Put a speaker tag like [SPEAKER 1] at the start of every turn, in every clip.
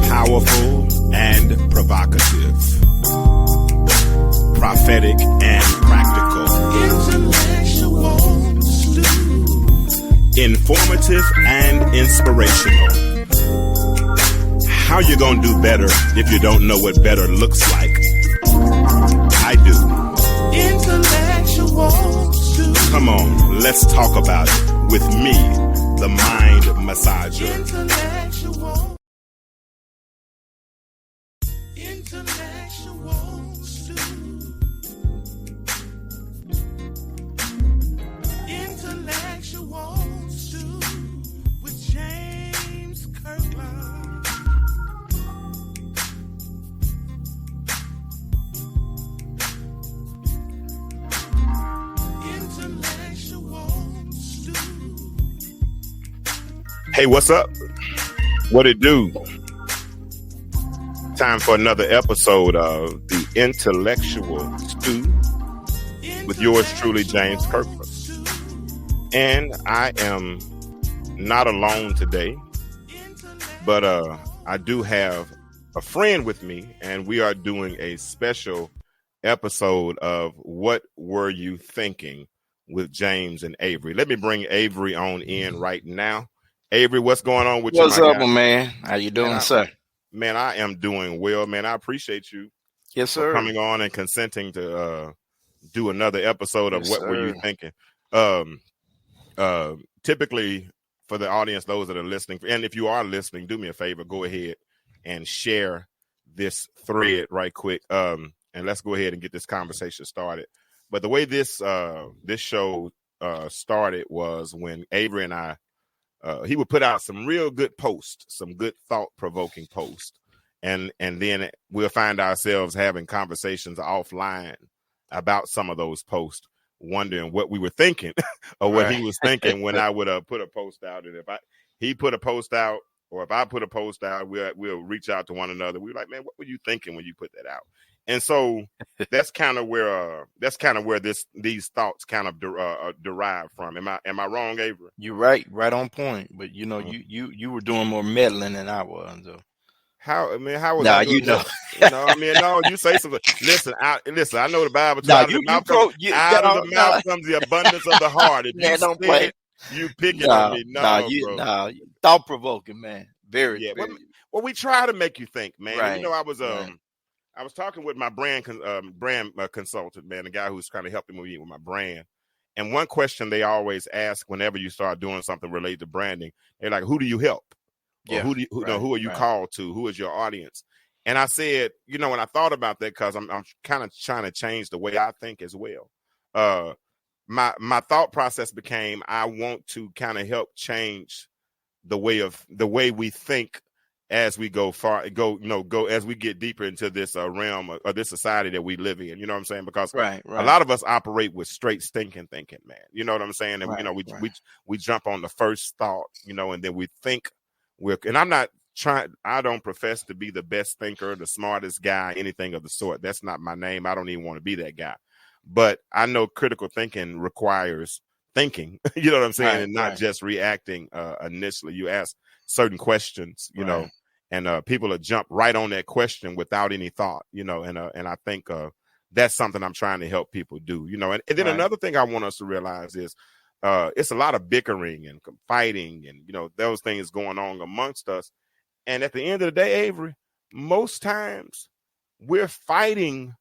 [SPEAKER 1] Powerful and provocative. Prophetic and practical. Informative and inspirational. How you gonna do better if you don't know what better looks like? I do. Come on, let's talk about it with me, the mind massager. Hey, what's up? What it do? Time for another episode of The Intellectual Stew with yours truly, James Kirkland. And I am not alone today, but I do have a friend with me, and we are doing a special episode of What Were You Thinking with James and Avery. Let me bring Avery on in right now. Avery, what's going on with you?
[SPEAKER 2] What's up, man? How you doing, sir?
[SPEAKER 1] Man, I am doing well, man. I appreciate you.
[SPEAKER 2] Yes, sir.
[SPEAKER 1] For coming on and consenting to do another episode of What Were You Thinking? Typically, for the audience, those that are listening, and if you are listening, do me a favor, go ahead and share this thread right quick, and let's go ahead and get this conversation started. But the way this show started was when Avery and I, he would put out some real good posts, some good thought-provoking posts. And then we'll find ourselves having conversations offline about some of those posts, wondering what we were thinking or what he was thinking when I would put a post out. And if he put a post out, or if I put a post out, we'll reach out to one another. We're like, man, what were you thinking when you put that out? And so that's kind of where these thoughts kind of derive from. Am I wrong, Avery?
[SPEAKER 2] You're right on point. But you know, you were doing more meddling than I was. So.
[SPEAKER 1] How was I doing no, you say something. Listen, I know the Bible tells out of the mouth comes the abundance of the heart. If you don't play, you picking on me.
[SPEAKER 2] No, thought provoking, man. Very.
[SPEAKER 1] Well, we try to make you think, man.
[SPEAKER 2] Right.
[SPEAKER 1] You know, I was talking with my brand consultant, man, the guy who's kind of helping me with my brand. And one question they always ask whenever you start doing something related to branding, they're like, "Who do you help? Or who are you called to? Who is your audience?" And I said, when I thought about that, because I'm kind of trying to change the way I think as well. My thought process became, I want to kind of help change the way we think as we go as we get deeper into this realm of this society that we live in. You know what I'm saying? Because a lot of us operate with straight stinking thinking, man. You know what I'm saying? And we jump on the first thought, and then we think. And I don't profess to be the best thinker, the smartest guy, anything of the sort. That's not my name. I don't even want to be that guy. But I know critical thinking requires thinking, you know what I'm saying? And not just reacting initially. You ask certain questions, you know, and people will jump right on that question without any thought, and I think that's something I'm trying to help people do, and then another thing I want us to realize is it's a lot of bickering and fighting and, those things going on amongst us. And at the end of the day, Avery, most times we're fighting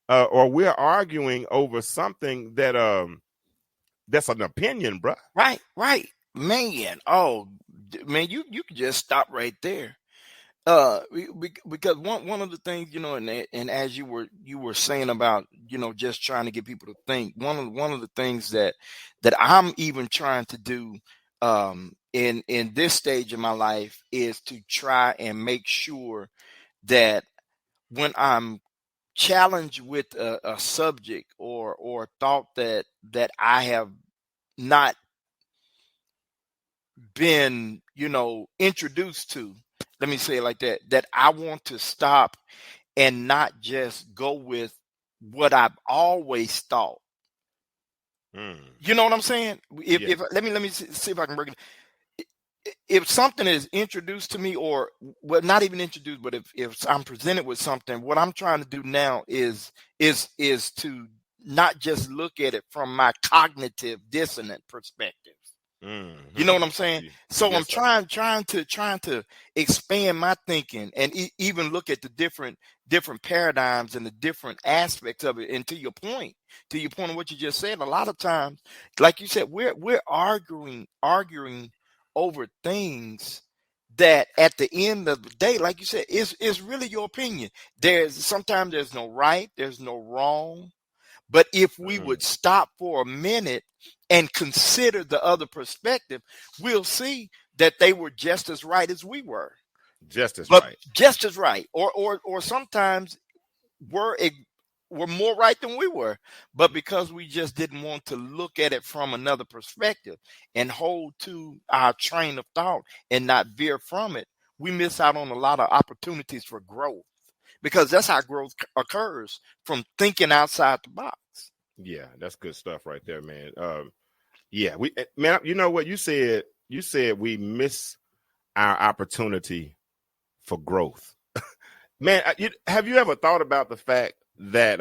[SPEAKER 1] or we're arguing over something that that's an opinion, bro.
[SPEAKER 2] Right. Man. Oh, man, you could just stop right there. Because one of the things, and as you were saying about, just trying to get people to think, one of the things that I'm even trying to do in this stage of my life is to try and make sure that when I'm challenged with a subject or a thought that I have not been, introduced to, let me say it like that, that I want to stop and not just go with what I've always thought. You know what I'm saying? If let me see if I can break it. If something is introduced to me, or well, not even introduced, but if I'm presented with something, what I'm trying to do now is to not just look at it from my cognitive dissonant perspective. You know what I'm saying? So
[SPEAKER 1] Yes,
[SPEAKER 2] I'm trying to expand my thinking and even look at the different paradigms and the different aspects of it. And to your point of what you just said, a lot of times, like you said, we're arguing over things that at the end of the day, like you said, is really your opinion. Sometimes there's no right, there's no wrong. But if we would stop for a minute and consider the other perspective, we'll see that they were just as right as we were.
[SPEAKER 1] Just as right.
[SPEAKER 2] Just as right. Or sometimes were more right than we were. But because we just didn't want to look at it from another perspective and hold to our train of thought and not veer from it, we miss out on a lot of opportunities for growth. Because that's how growth occurs, from thinking outside the box.
[SPEAKER 1] Yeah, that's good stuff right there, man. Man, you know what you said? You said we miss our opportunity for growth. Man, have you ever thought about the fact that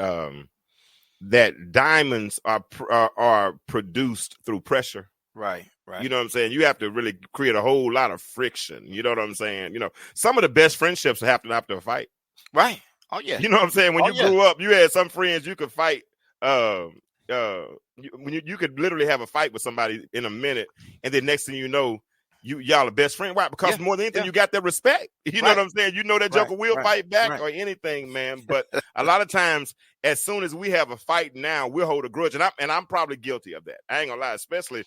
[SPEAKER 1] that diamonds are produced through pressure?
[SPEAKER 2] Right.
[SPEAKER 1] You know what I'm saying? You have to really create a whole lot of friction. You know what I'm saying? You know, some of the best friendships happen after a fight.
[SPEAKER 2] Right. Oh yeah.
[SPEAKER 1] You know what I'm saying? When you grew up, you had some friends you could fight. When you could literally have a fight with somebody in a minute, and then next thing you know, y'all are best friends. Why? Because more than anything, you got that respect. You know what I'm saying? You know that joker will fight back or anything, man. But a lot of times, as soon as we have a fight now, we'll hold a grudge, and I'm probably guilty of that. I ain't gonna lie, especially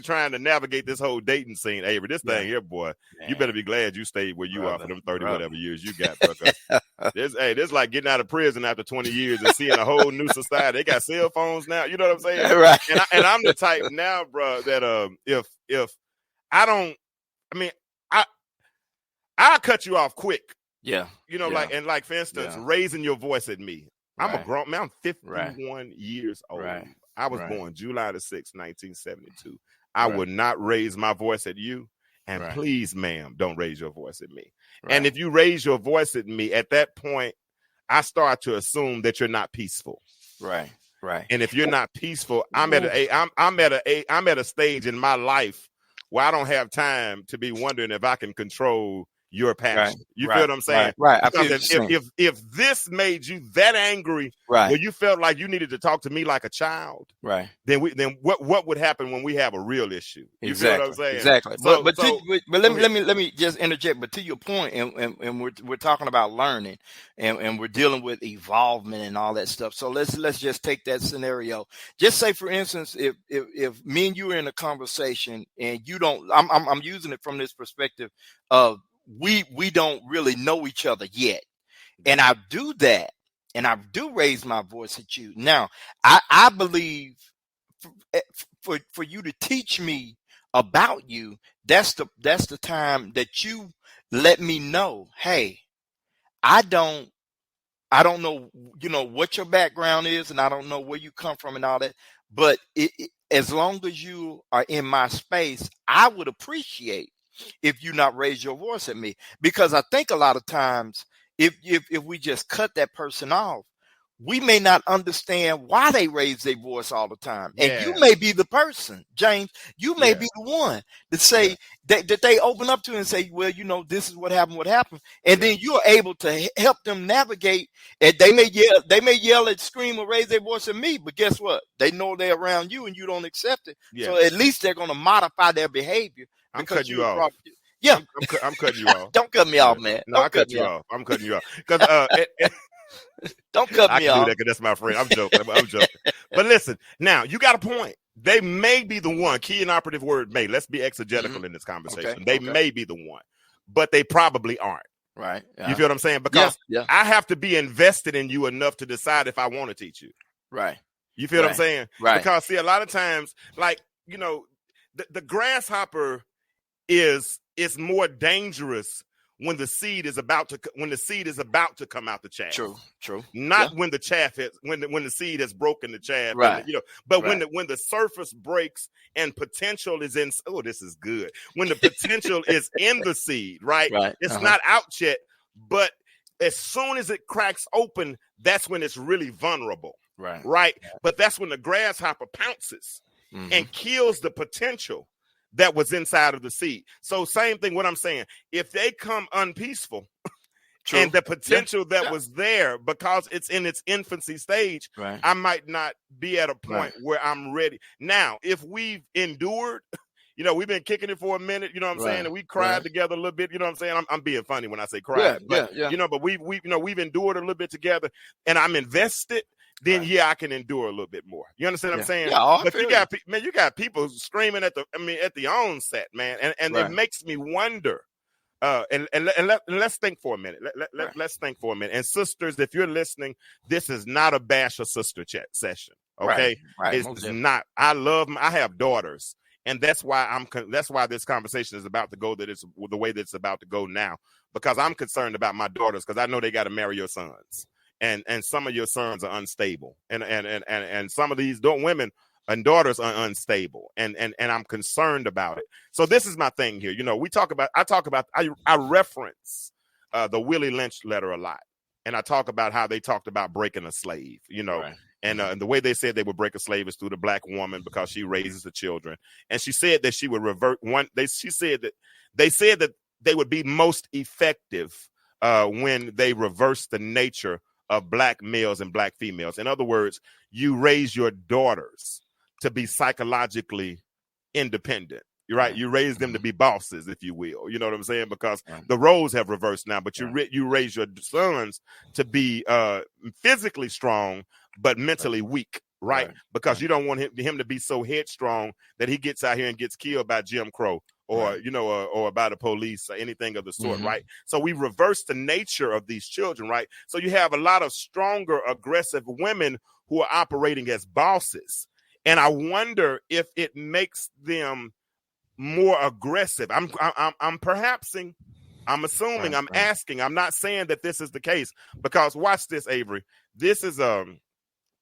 [SPEAKER 1] trying to navigate this whole dating scene, Avery. This thing here, boy, man, you better be glad you stayed where you are for them 30 whatever years you got. This like getting out of prison after 20 years and seeing a whole new society. They got cell phones now. You know what I'm saying?
[SPEAKER 2] Right.
[SPEAKER 1] And I'm the type now, bro, that if I don't, I mean, I'll cut you off quick.
[SPEAKER 2] Yeah.
[SPEAKER 1] You know, like for instance, raising your voice at me. I'm a grown man. I'm 51 years old. Right. I was born July the 6th, 1972. I would not raise my voice at you. And please, ma'am, don't raise your voice at me. Right. And if you raise your voice at me, at that point, I start to assume that you're not peaceful.
[SPEAKER 2] Right.
[SPEAKER 1] And if you're not peaceful, I'm at a stage in my life where I don't have time to be wondering if I can control your passion. You feel what I'm saying?
[SPEAKER 2] Right.
[SPEAKER 1] Because if this made you that angry, where you felt like you needed to talk to me like a child, then what would happen when we have a real issue? You feel what I'm saying?
[SPEAKER 2] Exactly. But let me just interject. But to your point, and we're talking about learning, and we're dealing with evolvement and all that stuff. So let's just take that scenario. Just say, for instance, if me and you are in a conversation and you don't, I'm using it from this perspective of we don't really know each other yet. And I do that. And I do raise my voice at you. Now, I believe for you to teach me about you, that's the time that you let me know, hey, I don't know, what your background is, and I don't know where you come from and all that. But as long as you are in my space, I would appreciate if you not raise your voice at me, because I think a lot of times if we just cut that person off, we may not understand why they raise their voice all the time. And you may be the person, James, you may be the one to say that they open up to and say, well, this is what happened. And then you're able to help them navigate. And they may yell and scream or raise their voice at me, but guess what? They know they're around you and you don't accept it. Yeah. So at least they're going to modify their behavior.
[SPEAKER 1] I'm cutting you off.
[SPEAKER 2] Yeah.
[SPEAKER 1] I'm cutting you off.
[SPEAKER 2] Don't cut me off, man.
[SPEAKER 1] No, I cut you off. I'm cutting you off. Because
[SPEAKER 2] don't cut me off.
[SPEAKER 1] I can do that because that's my friend. I'm joking. But listen, now you got a point. They may be the one. Key and operative word may. Let's be exegetical in this conversation. They may be the one, but they probably aren't.
[SPEAKER 2] Right.
[SPEAKER 1] You feel what I'm saying? Because I have to be invested in you enough to decide if I want to teach you.
[SPEAKER 2] Right.
[SPEAKER 1] You feel what I'm saying?
[SPEAKER 2] Right.
[SPEAKER 1] Because see, a lot of times, like, the grasshopper is more dangerous when the seed is about to come out the chaff.
[SPEAKER 2] True.
[SPEAKER 1] Not when the chaff has when the seed has broken the chaff,
[SPEAKER 2] right?
[SPEAKER 1] And, but
[SPEAKER 2] right.
[SPEAKER 1] when the surface breaks and potential is in. Oh, this is good. When the potential is in the seed, right?
[SPEAKER 2] Right.
[SPEAKER 1] It's not out yet, but as soon as it cracks open, that's when it's really vulnerable. Right. But that's when the grasshopper pounces and kills the potential that was inside of the seed. So same thing, what I'm saying, if they come unpeaceful and the potential that was there because it's in its infancy stage, I might not be at a point where I'm ready. Now, if we've endured, we've been kicking it for a minute, you know what I'm saying? And we cried together a little bit, you know what I'm saying? I'm being funny when I say cry, but but we've endured a little bit together and I'm invested. Then I can endure a little bit more. You understand what I'm saying?
[SPEAKER 2] Yeah,
[SPEAKER 1] but you got people screaming at the onset, man, and it makes me wonder. And let's think for a minute. Let's think for a minute. And sisters, if you're listening, this is not a bash or sister chat session. Okay, it's not. I have daughters, and that's why this conversation is about to go the way that it's about to go now, because I'm concerned about my daughters, because I know they got to marry your sons. And some of your sons are unstable, and some of these women and daughters are unstable, and I'm concerned about it. So this is my thing here. I reference the Willie Lynch letter a lot, and I talk about how they talked about breaking a slave. And the way they said they would break a slave is through the black woman, because she raises the children, and she said that she would revert one. They said that they would be most effective when they reverse the nature of black males and black females. In other words, you raise your daughters to be psychologically independent. You're right. You raise them to be bosses, if you will. You know what I'm saying? Because the roles have reversed now, but you raise your sons to be physically strong, but mentally weak. Right. Because you don't want him to be so headstrong that he gets out here and gets killed by Jim Crow, or or by the police, or anything of the sort, right? So we reverse the nature of these children, right? So you have a lot of stronger, aggressive women who are operating as bosses, and I wonder if it makes them more aggressive. I'm assuming, I'm asking. I'm not saying that this is the case, because watch this, Avery. This is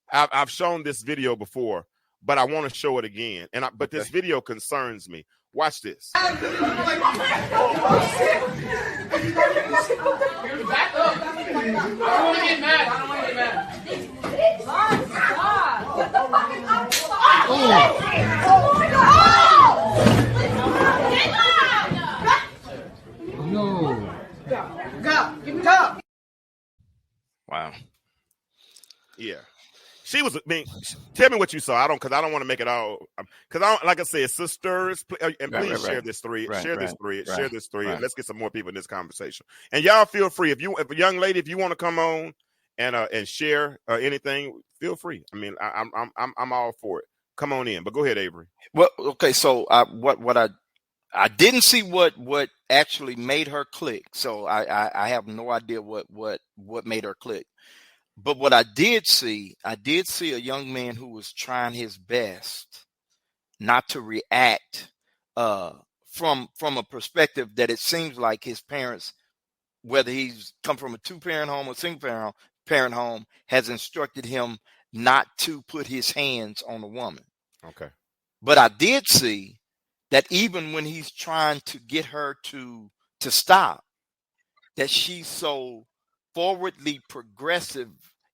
[SPEAKER 1] I've shown this video before, but I want to show it again, but this video concerns me. Watch this.
[SPEAKER 3] Back up. I don't want to get mad.
[SPEAKER 4] No.
[SPEAKER 3] Go.
[SPEAKER 2] Wow.
[SPEAKER 1] Yeah. She was. Tell me what you saw. Because I don't want to make it all. Because like I said, sisters, and please share this thread. Share this thread. And let's get some more people in this conversation. And y'all feel free, if a young lady, if you want to come on and share anything, feel free. I mean, I'm all for it. Come on in. But go ahead, Avery.
[SPEAKER 2] Well, okay. So what I didn't see what actually made her click. So I have no idea what made her click. But what I did see a young man who was trying his best not to react from a perspective that it seems like his parents, whether he's come from a 2-parent home or single parent home, has instructed him not to put his hands on a woman.
[SPEAKER 1] Okay.
[SPEAKER 2] But I did see that even when he's trying to get her to stop, that she's so forwardly progressive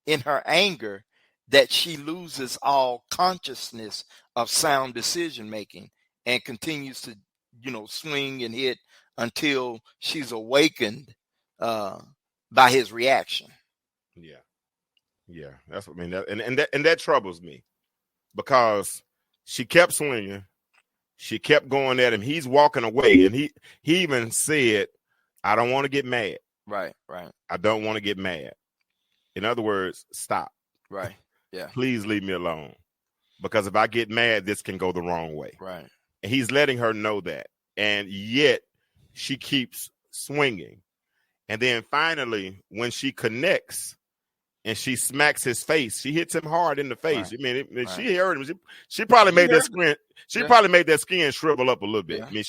[SPEAKER 2] in her anger that she loses all consciousness of sound decision making and continues to, swing and hit until she's awakened by his reaction.
[SPEAKER 1] Yeah. That's what I mean. And that troubles me, because she kept swinging, she kept going at him. He's walking away, and he even said, "I don't want to get mad."
[SPEAKER 2] Right.
[SPEAKER 1] I don't want to get mad. In other words, stop.
[SPEAKER 2] Right. Yeah.
[SPEAKER 1] Please leave me alone, because if I get mad, this can go the wrong way.
[SPEAKER 2] Right.
[SPEAKER 1] And he's letting her know that. And yet she keeps swinging. And then finally, when she connects and she smacks his face, she hits him hard in the face.
[SPEAKER 2] Right.
[SPEAKER 1] I mean, she heard him. She probably made that skin. She probably made that skin shrivel up a little bit.
[SPEAKER 2] Yeah.
[SPEAKER 1] I mean,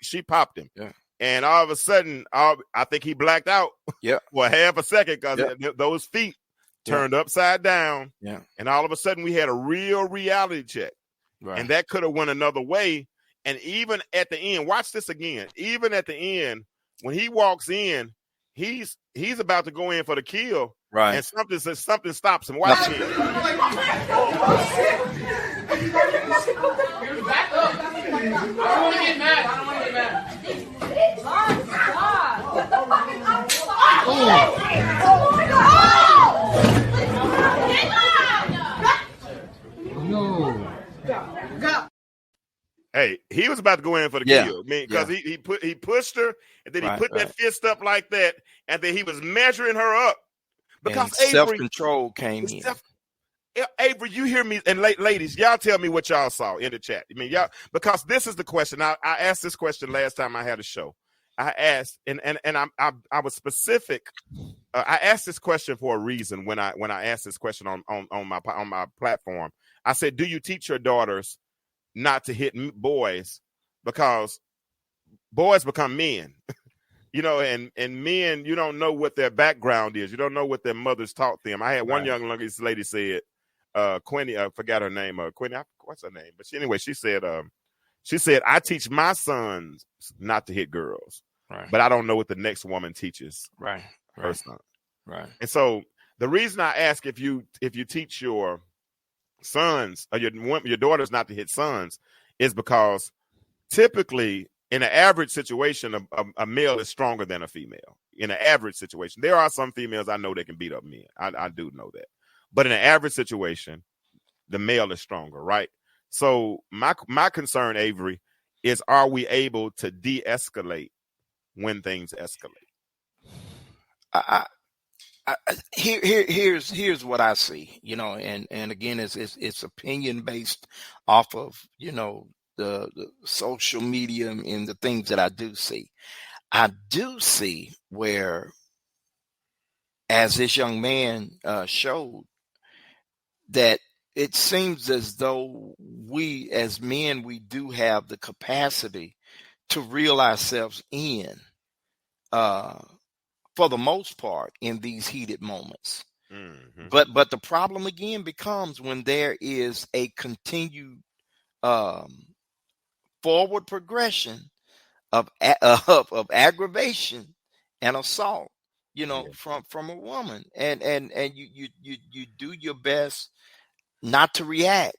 [SPEAKER 1] she popped him.
[SPEAKER 2] Yeah.
[SPEAKER 1] And all of a sudden, I think he blacked out
[SPEAKER 2] Yeah.
[SPEAKER 1] for half a second because those feet turned upside down.
[SPEAKER 2] Yeah.
[SPEAKER 1] And all of a sudden, we had a real reality check.
[SPEAKER 2] Right.
[SPEAKER 1] And that could have went another way. And even at the end, watch this again. Even at the end, when he walks in, he's about to go in for the kill.
[SPEAKER 2] Right.
[SPEAKER 1] And something stops him. Watch it.
[SPEAKER 3] Back up. I don't want to get mad. I don't want to get mad.
[SPEAKER 1] Hey, he was about to go in for the kill. I mean, because he pushed her, and then he put that fist up like that, and then he was measuring her up. Because
[SPEAKER 2] and self-control came in.
[SPEAKER 1] Avery, you hear me, and ladies, y'all tell me what y'all saw in the chat. I mean, y'all, because this is the question. I asked this question last time I had a show. I asked, and I was specific. I asked this question for a reason when I asked this question on my platform. I said, do you teach your daughters not to hit boys because boys become men? You know, and men, you don't know what their background is. You don't know what their mothers taught them. I had one young lady said, Quinny, I forgot her name. Quinny, what's her name? But she said, I teach my sons not to hit girls, but I don't know what the next woman teaches her son.
[SPEAKER 2] Right.
[SPEAKER 1] And so the reason I ask if you teach your sons or your daughters not to hit sons is because typically in an average situation, a male is stronger than a female. In an average situation, there are some females I know that can beat up men. I do know that. But in an average situation, the male is stronger, right? So my concern, Avery, is are we able to de-escalate when things escalate?
[SPEAKER 2] Here's what I see, you know, and again, it's opinion based off of, you know, the social media and the things that I do see. I do see where, as this young man showed, that it seems as though we as men, we do have the capacity to reel ourselves in, for the most part, in these heated moments.
[SPEAKER 1] Mm-hmm.
[SPEAKER 2] But the problem again becomes when there is a continued forward progression of aggravation and assault, you know, from a woman, and you do your best not to react,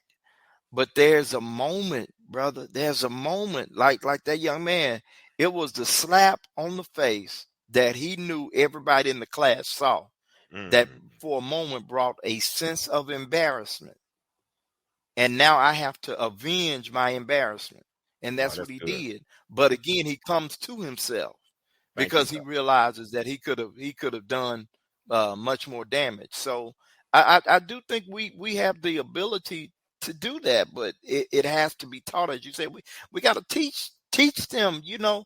[SPEAKER 2] but there's a moment, brother. There's a moment like that young man. It was the slap on the face that he knew everybody in the class saw. That for a moment brought a sense of embarrassment, and now I have to avenge my embarrassment. And that's what he did. But again, he comes to himself because he realizes that he could have done much more damage. So I do think we have the ability to do that, but it has to be taught. As you say, we got to teach them, you know,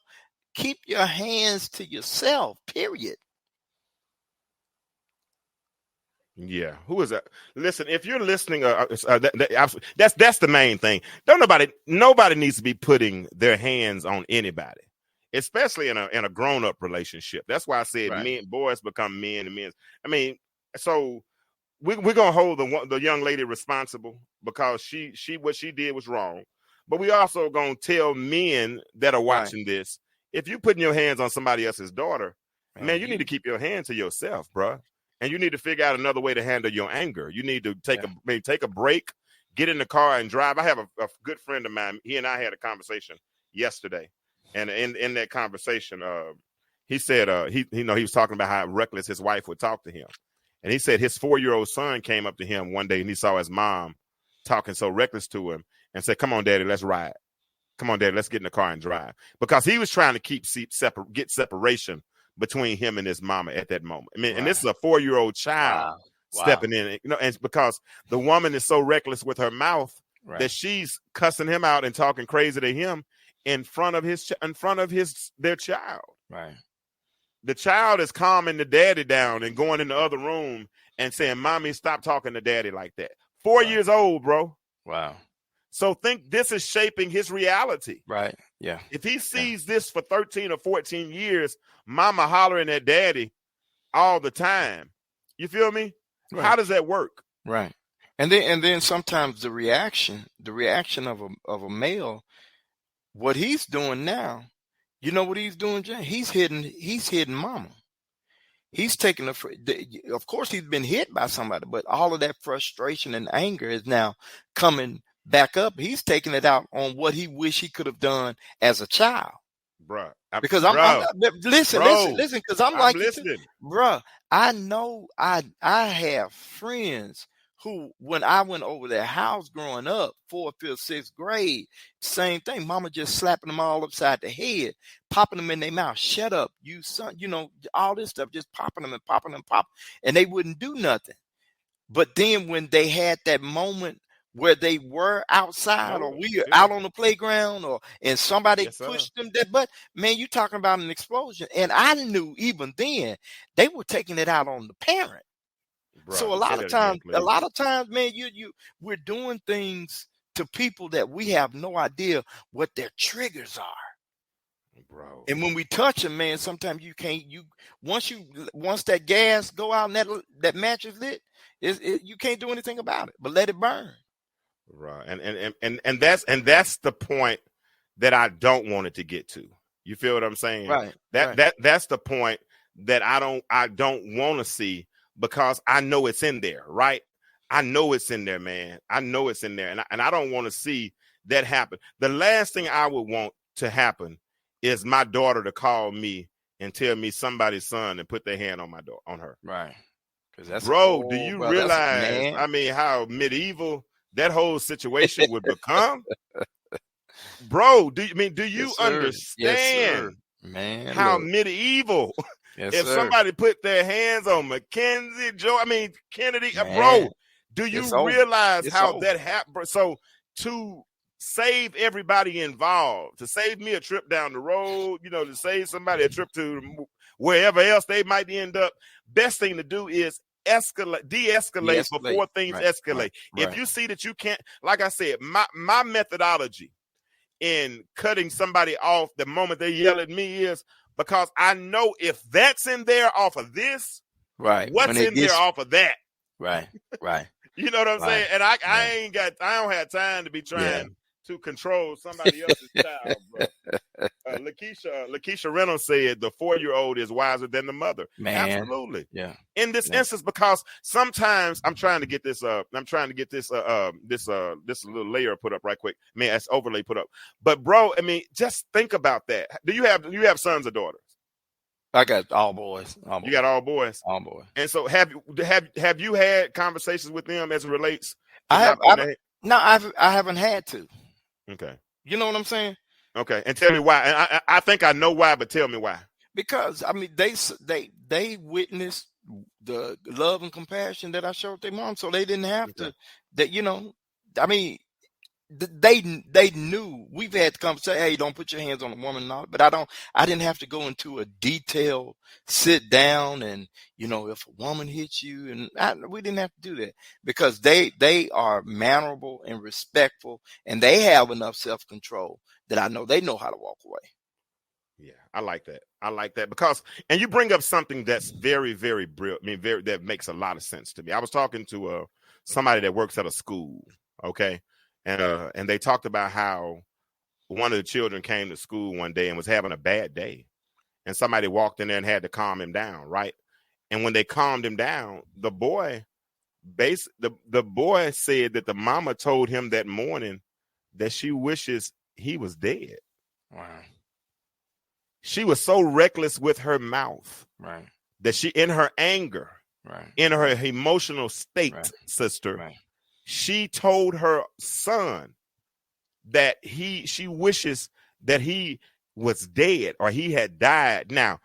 [SPEAKER 2] keep your hands to yourself, period.
[SPEAKER 1] Yeah, who is that? Listen, if you're listening, that's the main thing. Nobody needs to be putting their hands on anybody, especially in a grown up relationship. That's why I said boys become men and men. I mean, so we're gonna hold the young lady responsible because she what she did was wrong, but we also gonna tell men that are watching this: if you're putting your hands on somebody else's daughter, man, you need to keep your hand to yourself, bruh. And you need to figure out another way to handle your anger. You need to take a break, get in the car and drive. I have a good friend of mine. He and I had a conversation yesterday, and in that conversation, he said he was talking about how reckless his wife would talk to him, and he said his 4-year-old son came up to him one day and he saw his mom talking so reckless to him and said, "Come on, Daddy, let's ride. Come on, Daddy, let's get in the car and drive," because he was trying to get separation between him and his mama at that moment. I mean, and this is a 4-year-old child stepping in, you know, and it's because the woman is so reckless with her mouth that she's cussing him out and talking crazy to him in front of their child.
[SPEAKER 2] Right.
[SPEAKER 1] The child is calming the daddy down and going in the other room and saying, "Mommy, stop talking to daddy like that." 4 years old, bro.
[SPEAKER 2] Wow.
[SPEAKER 1] So think this is shaping his reality.
[SPEAKER 2] Right. Yeah.
[SPEAKER 1] If he sees this for 13 or 14 years, mama hollering at daddy all the time, you feel me?
[SPEAKER 2] Right.
[SPEAKER 1] How does that work?
[SPEAKER 2] Right. And then sometimes the reaction of a male, what he's doing now, you know what he's doing, Jay? He's hitting mama. He's taking of course he's been hit by somebody, but all of that frustration and anger is now coming back up. He's taking it out on what he wish he could have done as a child.
[SPEAKER 1] Bruh.
[SPEAKER 2] Because listen, because I'm like,
[SPEAKER 1] listening.
[SPEAKER 2] Bruh, I know I have friends who, when I went over their house growing up, 4th, 5th, 6th grade, same thing. Mama just slapping them all upside the head, popping them in their mouth. Shut up, you son, all this stuff, just popping them, and they wouldn't do nothing. But then when they had that moment where they were outside or we were out on the playground and somebody pushed them that butt, man, you talking about an explosion. And I knew even then they were taking it out on the parent. Bro, so a lot of times, man, we're doing things to people that we have no idea what their triggers are. Bro. And when we touch them, man, sometimes you can't, once that gas go out and that match is lit, you can't do anything about it, but let it burn.
[SPEAKER 1] Right. And that's the point that I don't want it to get to. You feel what I'm saying?
[SPEAKER 2] Right.
[SPEAKER 1] That's the point that I don't want to see, because I know it's in there, right? I know it's in there, man. I know it's in there. And I don't want to see that happen. The last thing I would want to happen is my daughter to call me and tell me somebody's son and put their hand on on her.
[SPEAKER 2] Right.
[SPEAKER 1] Bro, do you realize, how medieval that whole situation would become? Bro, do you understand how medieval? If somebody put their hands on Mackenzie, Kennedy, bro, do you realize how that happened? So to save everybody involved, to save me a trip down the road, to save somebody a trip to wherever else they might end up, best thing to do is de-escalate before things escalate. Right. If you see that you can't, like I said, my methodology in cutting somebody off the moment they yell at me is, because I know if that's in there off of this,
[SPEAKER 2] right,
[SPEAKER 1] what's in there off of that?
[SPEAKER 2] Right.
[SPEAKER 1] You know what I'm saying? And I don't have time to be trying to control somebody else's child, bro. Lakeisha Reynolds said the 4-year-old is wiser than the mother.
[SPEAKER 2] Man.
[SPEAKER 1] Absolutely.
[SPEAKER 2] Yeah.
[SPEAKER 1] In this instance, because sometimes I'm trying to get this this little layer put up right quick. That's overlay put up. But bro, just think about that. Do you have sons or daughters?
[SPEAKER 2] I got all boys.
[SPEAKER 1] You got all boys?
[SPEAKER 2] All boys.
[SPEAKER 1] And so have you had conversations with them as it relates?
[SPEAKER 2] I haven't had to.
[SPEAKER 1] Okay.
[SPEAKER 2] You know what I'm saying?
[SPEAKER 1] Okay. And tell me why. And I think I know why, but tell me why. Because
[SPEAKER 2] they witnessed the love and compassion that I showed their mom, so they didn't have to. They knew. We've had to come say, "Hey, don't put your hands on a woman," and all, but I didn't have to go into a detailed sit down and if a woman hits you, and we didn't have to do that, because they are mannerable and respectful, and they have enough self-control that I know they know how to walk away.
[SPEAKER 1] Yeah, I like that because, and you bring up something that's very, very brilliant. That makes a lot of sense to me. I was talking to somebody that works at a school. Okay. And they talked about how one of the children came to school one day and was having a bad day, and somebody walked in there and had to calm him down, right? And when they calmed him down, the boy said that the mama told him that morning that she wishes he was dead.
[SPEAKER 2] Wow.
[SPEAKER 1] She was so reckless with her mouth,
[SPEAKER 2] right,
[SPEAKER 1] that she, in her anger,
[SPEAKER 2] right,
[SPEAKER 1] in her emotional state,
[SPEAKER 2] right,
[SPEAKER 1] sister,
[SPEAKER 2] right,
[SPEAKER 1] she told her son that she wishes that he was dead or he had died. Now,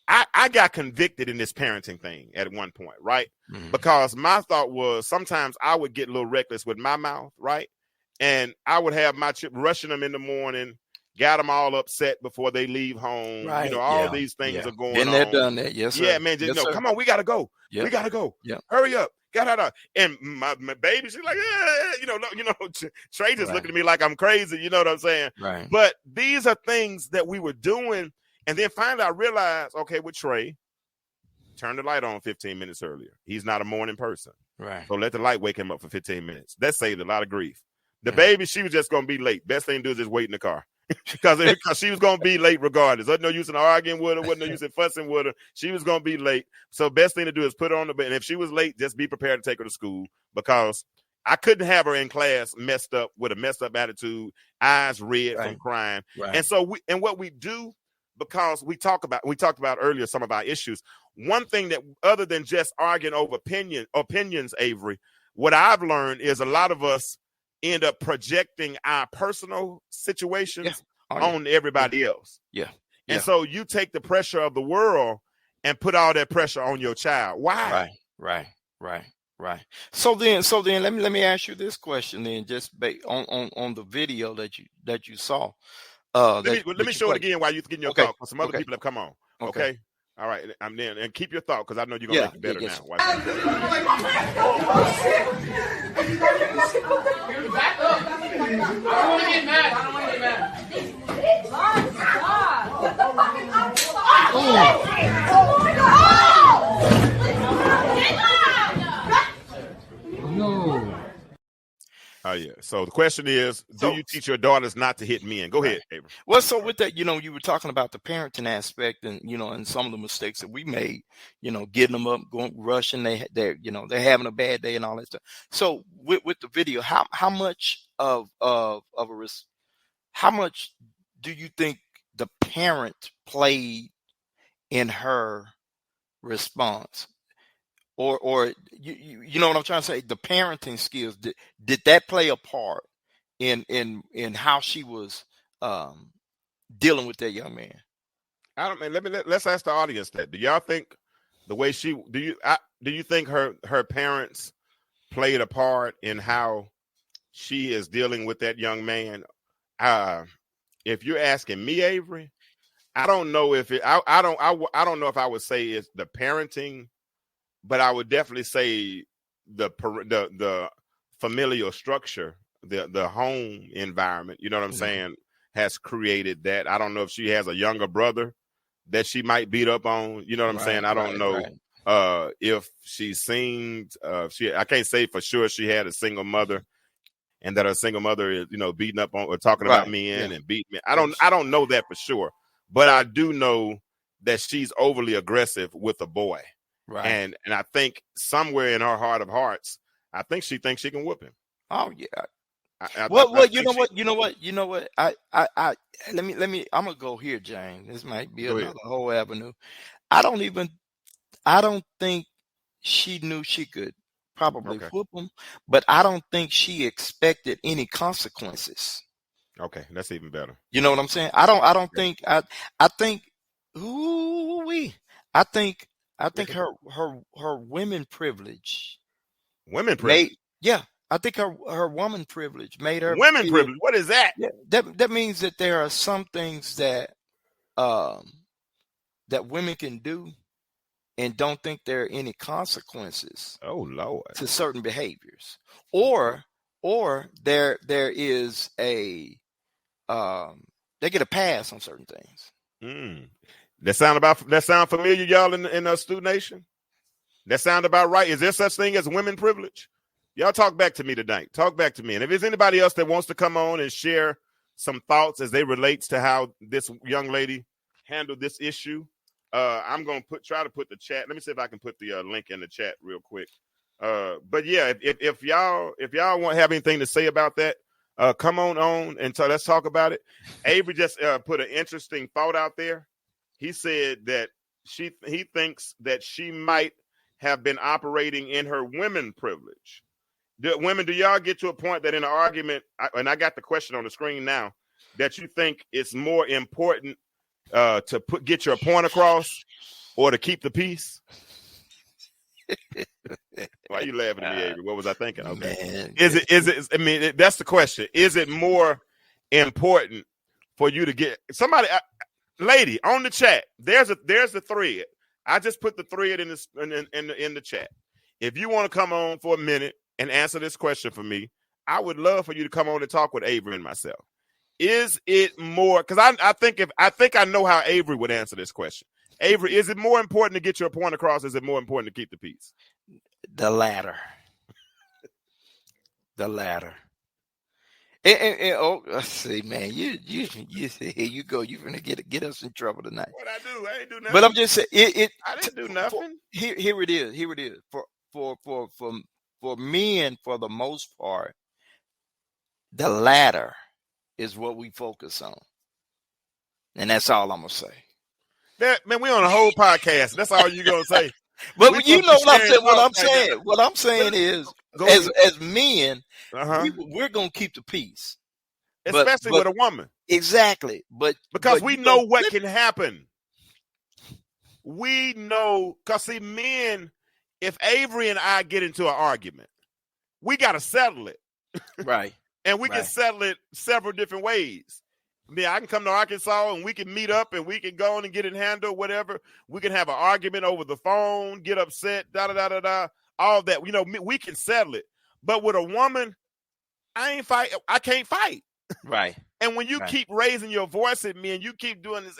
[SPEAKER 1] I got convicted in this parenting thing at one point, right?
[SPEAKER 2] Mm-hmm.
[SPEAKER 1] Because my thought was sometimes I would get a little reckless with my mouth, right? And I would have my chip rushing them in the morning, got them all upset before they leave home.
[SPEAKER 2] Right.
[SPEAKER 1] All these things are going on.
[SPEAKER 2] Been there, done that. Yes, sir.
[SPEAKER 1] Yeah, man. Come on, we got to go.
[SPEAKER 2] Yep.
[SPEAKER 1] We got to go.
[SPEAKER 2] Yep.
[SPEAKER 1] Hurry up. And my baby, she's like, Trey just looking at me like I'm crazy. You know what I'm saying?
[SPEAKER 2] Right.
[SPEAKER 1] But these are things that we were doing. And then finally I realized, okay, with Trey, turn the light on 15 minutes earlier. He's not a morning person.
[SPEAKER 2] Right.
[SPEAKER 1] So let the light wake him up for 15 minutes. That saved a lot of grief. The baby, she was just going to be late. Best thing to do is just wait in the car. because she was going to be late regardless. Wasn't no use in arguing with her. Wasn't no use in fussing with her. She was going to be late. So best thing to do is put her on the bed. And if she was late, just be prepared to take her to school, because I couldn't have her in class messed up with a messed up attitude, eyes red from crying.
[SPEAKER 2] Right.
[SPEAKER 1] And so what we do, because we talked about earlier some of our issues. One thing that, other than just arguing over opinions, Avery, what I've learned is a lot of us end up projecting our personal situations on everybody else.
[SPEAKER 2] Yeah.
[SPEAKER 1] And so you take the pressure of the world and put all that pressure on your child. Why?
[SPEAKER 2] Right. So then let me ask you this question then, just on the video that you saw.
[SPEAKER 1] Let me show it again while you're getting your thought, because some other people have come on. Okay. All right. And keep your thought, because I know you're gonna make it better now.
[SPEAKER 3] Back up. I don't want to get mad.
[SPEAKER 4] No.
[SPEAKER 1] Oh, yeah. So the question is, do you teach your daughters not to hit men? Go ahead, Avery.
[SPEAKER 2] Well, so with that, you were talking about the parenting aspect, and and some of the mistakes that we made, getting them up, rushing, they're having a bad day and all that stuff. So with the video, how much how much do you think the parent played in her response? Or you know what I'm trying to say? The parenting skills, did that play a part in how she was dealing with that young man?
[SPEAKER 1] I don't mean. Let's ask the audience that. Do y'all think the way do you think her parents played a part in how she is dealing with that young man? If you're asking me, Avery, I don't know if I don't know if I would say it's the parenting. But I would definitely say the familial structure, the home environment, you know what I'm saying, has created that. I don't know if she has a younger brother that she might beat up on, you know what I'm saying? I don't know if she's seen, I can't say for sure she had a single mother, and that her single mother is, beating up on or talking about men and beating men. I don't know that for sure, but I do know that she's overly aggressive with a boy.
[SPEAKER 2] Right.
[SPEAKER 1] And I think somewhere in her heart of hearts, I think she thinks she can whoop him.
[SPEAKER 2] Oh yeah. You know what? Let me. I'm gonna go here, Jane. This might be another whole avenue. I don't think she knew she could probably whoop him, but I don't think she expected any consequences.
[SPEAKER 1] Okay, that's even better.
[SPEAKER 2] You know what I'm saying? I think. I think. I think her women privilege.
[SPEAKER 1] Women privilege.
[SPEAKER 2] I think her woman privilege made her
[SPEAKER 1] women privilege. What is that?
[SPEAKER 2] Yeah, that means that there are some things that that women can do and don't think there are any consequences.
[SPEAKER 1] Oh Lord.
[SPEAKER 2] To certain behaviors, or there is a they get a pass on certain things.
[SPEAKER 1] That sound familiar, y'all, in Stu Nation? That sound about right? Is there such thing as women privilege? Y'all talk back to me tonight. Talk back to me. And if there's anybody else that wants to come on and share some thoughts as they relates to how this young lady handled this issue, I'm going to try to put the chat. Let me see if I can put the link in the chat real quick. But yeah, if y'all want to have anything to say about that, come on and let's talk about it. Avery just put an interesting thought out there. He said that he thinks that she might have been operating in her women privilege. Do y'all get to a point that in an argument, and I got the question on the screen now, that you think it's more important to get your point across or to keep the peace? Why are you laughing at me, Avery? What was I thinking? Okay. Man. Is it? I mean, that's the question. Is it more important for you to get somebody? Lady on the chat, there's the thread. I just put the thread in the chat. if you want to come on for a minute and answer this question for me, I would love for you to come on and talk with Avery and myself. Is it more, because I think I know how Avery would answer this question. Avery, is it more important to get your point across? Is it more important to keep the peace?
[SPEAKER 2] The latter. The latter. And let's see, man. You see, here you go. You're gonna get us in trouble tonight.
[SPEAKER 1] What I do? I ain't do nothing.
[SPEAKER 2] But I'm just saying
[SPEAKER 1] I didn't do nothing.
[SPEAKER 2] Here it is. Here it is. For men, for the most part, the latter is what we focus on. And that's all I'm gonna say.
[SPEAKER 1] Man, we on a whole podcast. That's all you gonna say.
[SPEAKER 2] But you know what I'm saying. What I'm saying is, as men, we're gonna keep the peace,
[SPEAKER 1] especially with a woman.
[SPEAKER 2] Exactly,
[SPEAKER 1] because we know what can happen. We know, because see, men, if Avery and I get into an argument, we got to settle it,
[SPEAKER 2] right?
[SPEAKER 1] And we can settle it several different ways. I mean, I can come to Arkansas and we can meet up and we can go on and get it handled, whatever. We can have an argument over the phone, get upset, all that. You know, we can settle it. But with a woman, I can't fight.
[SPEAKER 2] Right.
[SPEAKER 1] And when you keep raising your voice at me and you keep doing this,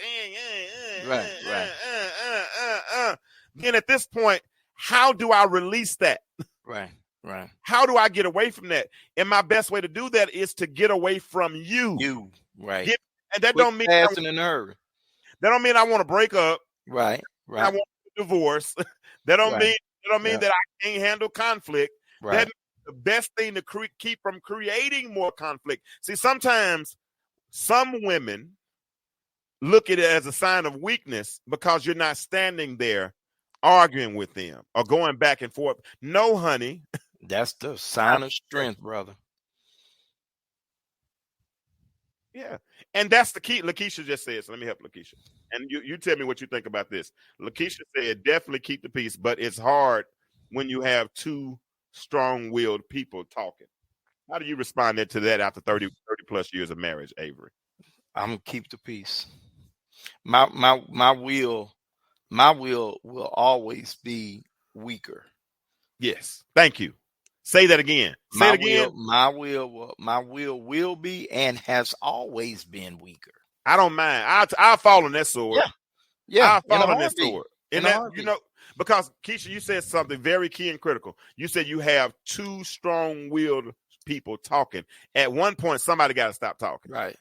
[SPEAKER 1] then at this point, how do I release that?
[SPEAKER 2] Right. Right.
[SPEAKER 1] How do I get away from that? And my best way to do that is to get away from you.
[SPEAKER 2] Right.
[SPEAKER 1] And that don't mean
[SPEAKER 2] passing in a hurry.
[SPEAKER 1] That don't mean I want to break up.
[SPEAKER 2] Right. Right.
[SPEAKER 1] I want a divorce. That don't mean that I can't handle conflict.
[SPEAKER 2] Right.
[SPEAKER 1] That's the best thing to keep from creating more conflict. See, sometimes some women look at it as a sign of weakness because you're not standing there arguing with them or going back and forth. No, honey.
[SPEAKER 2] That's the sign of strength, brother.
[SPEAKER 1] Yeah. And that's the key. Lakeisha just said, so let me help Lakeisha. And you tell me what you think about this. Lakeisha said, definitely keep the peace, but it's hard when you have two strong-willed people talking. How do you respond to that after 30 plus years of marriage, Avery?
[SPEAKER 2] I'm going to keep the peace. My will will always be weaker.
[SPEAKER 1] Yes. Thank you. Say that again. Say it again.
[SPEAKER 2] My will will be and has always been weaker.
[SPEAKER 1] I don't mind. I'll fall on that sword.
[SPEAKER 2] Yeah.
[SPEAKER 1] I'll fall on that sword. And that, you know, because Keisha, you said something very key and critical. You said you have two strong-willed people talking. At one point, somebody got to stop talking.
[SPEAKER 2] Right.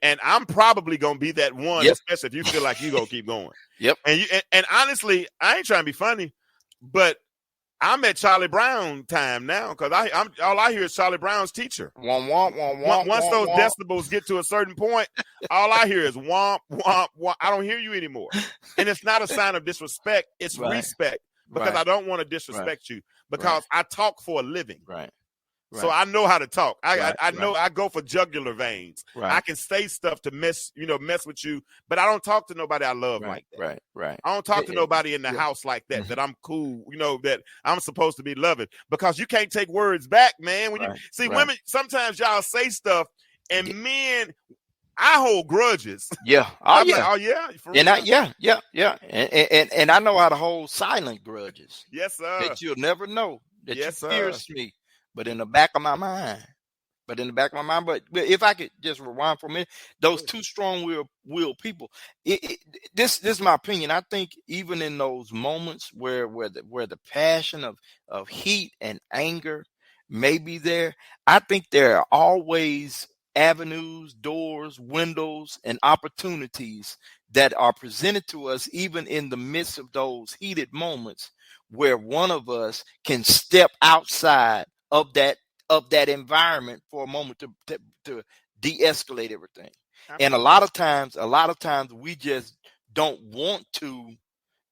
[SPEAKER 1] And I'm probably gonna be that one, especially if you feel like you gonna keep going.
[SPEAKER 2] Yep.
[SPEAKER 1] And honestly, I ain't trying to be funny, but I'm at Charlie Brown time now because I'm all I hear is Charlie Brown's teacher. Once those decibels get to a certain point, all I hear is womp womp womp. I don't hear you anymore, and it's not a sign of disrespect; it's respect because I don't want to disrespect you because I talk for a living.
[SPEAKER 2] Right.
[SPEAKER 1] So I know how to talk. I know I go for jugular veins.
[SPEAKER 2] Right.
[SPEAKER 1] I can say stuff to mess with you, but I don't talk to nobody I love like that.
[SPEAKER 2] Right.
[SPEAKER 1] I don't talk to nobody in the house like that, that I'm cool, that I'm supposed to be loving, because you can't take words back, man. When you see women, sometimes y'all say stuff and men, I hold grudges.
[SPEAKER 2] Yeah.
[SPEAKER 1] I'm like, oh yeah.
[SPEAKER 2] Yeah. And I know how to hold silent grudges.
[SPEAKER 1] Yes, sir.
[SPEAKER 2] That you'll never know. That you pierce me. But in the back of my mind, but if I could just rewind for a minute, those two strong-willed people, this is my opinion. I think even in those moments where the passion of heat and anger may be there, I think there are always avenues, doors, windows, and opportunities that are presented to us, even in the midst of those heated moments, where one of us can step outside of that environment for a moment to de-escalate everything. Absolutely. And a lot of times we just don't want to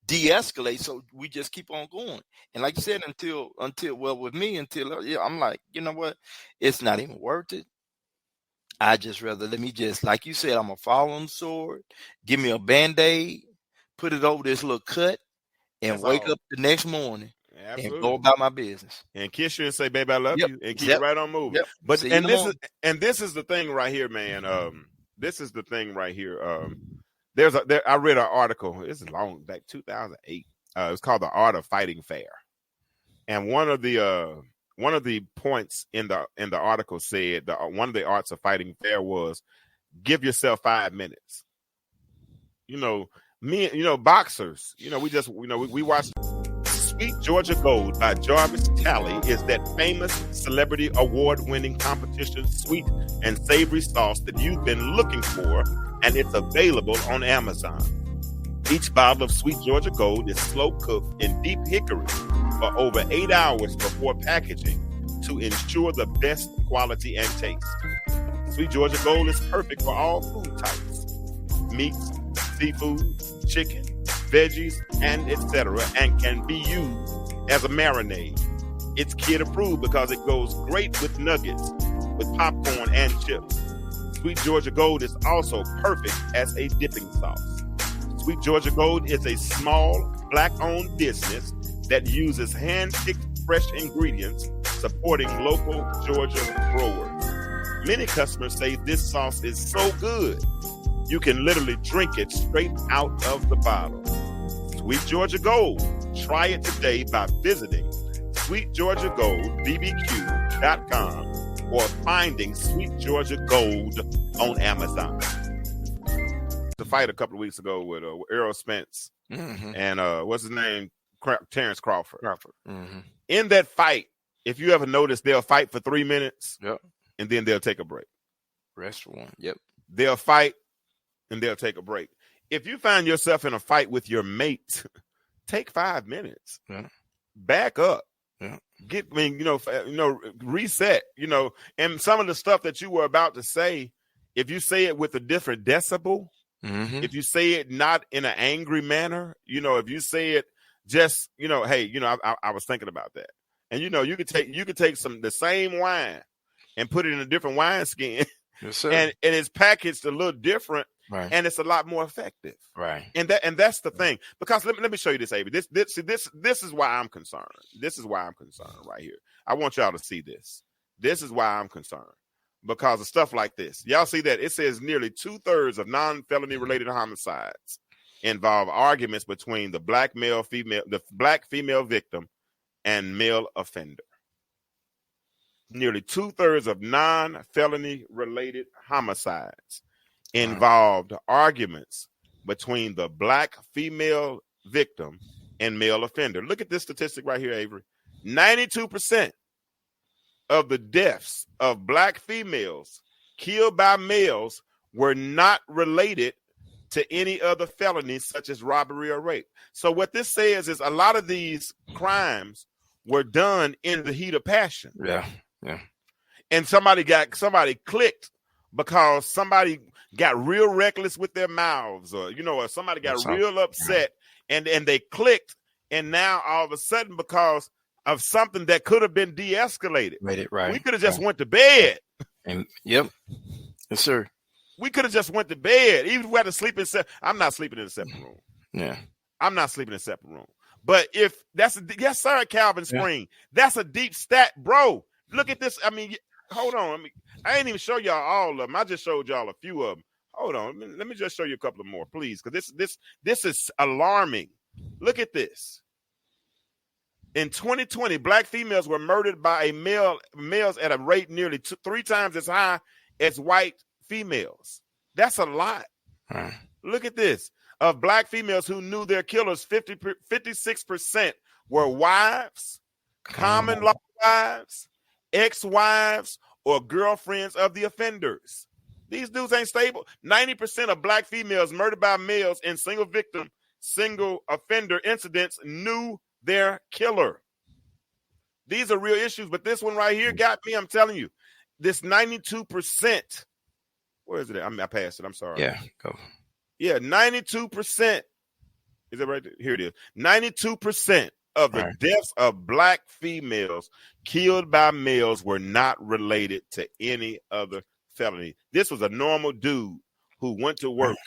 [SPEAKER 2] de-escalate, so we just keep on going. And like you said, until I'm like, you know what, it's not even worth it. I just rather like you said, I'm gonna fall on the sword, give me a Band-Aid, put it over this little cut, and wake up the next morning. Absolutely. And go about my business
[SPEAKER 1] and kiss you and say, "Baby, I love you," and keep it right on moving. Yep. But this is the thing right here, man. This is the thing right here. I read an article. This is long back, 2008. It's called "The Art of Fighting Fair," And one of the points in the article said one of the arts of fighting fair was give yourself 5 minutes. Boxers. We watched Sweet Georgia Gold by Jarvis Talley is that famous celebrity award-winning competition sweet and savory sauce that you've been looking for, and it's available on Amazon. Each bottle of Sweet Georgia Gold is slow cooked in deep hickory for over 8 hours before packaging to ensure the best quality and taste. Sweet Georgia Gold is perfect for all food types: meats, seafood, chicken, veggies, and etc., and can be used as a marinade. It's kid approved because it goes great with nuggets, with popcorn and chips. Sweet Georgia Gold is also perfect as a dipping sauce. Sweet Georgia Gold is a small, Black-owned business that uses hand-picked fresh ingredients, supporting local Georgia growers. Many customers say this sauce is so good, you can literally drink it straight out of the bottle. Sweet Georgia Gold. Try it today by visiting sweetgeorgiagoldbbq.com or finding Sweet Georgia Gold on Amazon. The fight a couple of weeks ago with Errol Spence and what's his name? Terrence Crawford.
[SPEAKER 2] Mm-hmm.
[SPEAKER 1] In that fight, if you ever notice, they'll fight for 3 minutes and then they'll take a break.
[SPEAKER 2] Rest for one. Yep.
[SPEAKER 1] They'll fight and they'll take a break. If you find yourself in a fight with your mate, take 5 minutes.
[SPEAKER 2] Yeah.
[SPEAKER 1] Back up.
[SPEAKER 2] Yeah.
[SPEAKER 1] Reset. And some of the stuff that you were about to say, if you say it with a different decibel, if you say it not in an angry manner, if you say it just, hey, I was thinking about that. And you could take the same wine and put it in a different wine skin.
[SPEAKER 2] Yes, sir.
[SPEAKER 1] And it's packaged a little different,
[SPEAKER 2] right,
[SPEAKER 1] and it's a lot more effective.
[SPEAKER 2] Right.
[SPEAKER 1] And that's the thing. Because let me show you this, Avery. This is why I'm concerned. This is why I'm concerned right here. I want y'all to see this. This is why I'm concerned. Because of stuff like this. Y'all see that? It says nearly 2/3 of non-felony related homicides involve arguments between the black female victim and male offender. Nearly 2/3 of non-felony related homicides involved arguments between the black female victim and male offender. Look at this statistic right here, Avery. 92% of the deaths of black females killed by males were not related to any other felonies such as robbery or rape. So what this says is a lot of these crimes were done in the heat of passion.
[SPEAKER 2] Yeah. Yeah.
[SPEAKER 1] And somebody clicked because somebody got real reckless with their mouths, or somebody got real upset, and they clicked, and now all of a sudden, because of something that could have been de-escalated,
[SPEAKER 2] right,
[SPEAKER 1] we could have just went to bed.
[SPEAKER 2] And yes, sir.
[SPEAKER 1] We could have just went to bed, even if we had to sleep in. I'm not sleeping in a separate room.
[SPEAKER 2] Yeah,
[SPEAKER 1] I'm not sleeping in a separate room. But if that's yes, sir, Calvin Spring, that's a deep stat, bro. Look at this. I mean, hold on. I ain't even show y'all all of them. I just showed y'all a few of them. Hold on. Let me just show you a couple of more, please, because this is alarming. Look at this. In 2020, black females were murdered by males at a rate nearly 3 times as high as white females. That's a lot. Look at this. Of black females who knew their killers, 56% were wives, common law wives, ex-wives, or girlfriends of the offenders. These dudes ain't stable. 90% of black females murdered by males in single offender incidents knew their killer. These are real issues, but this one right here got me. I'm telling you, this 92%. Where is it? I passed it. I'm sorry.
[SPEAKER 2] Yeah, go.
[SPEAKER 1] Yeah, 92%. Is it right there? Here it is. 92% of the deaths of black females killed by males were not related to any other felony. This was a normal dude who went to work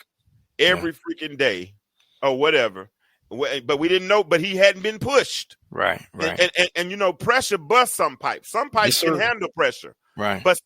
[SPEAKER 1] every freaking day or whatever, but we didn't know, but he hadn't been pushed. Right. And pressure busts some pipes. Some pipes can handle pressure. Right. But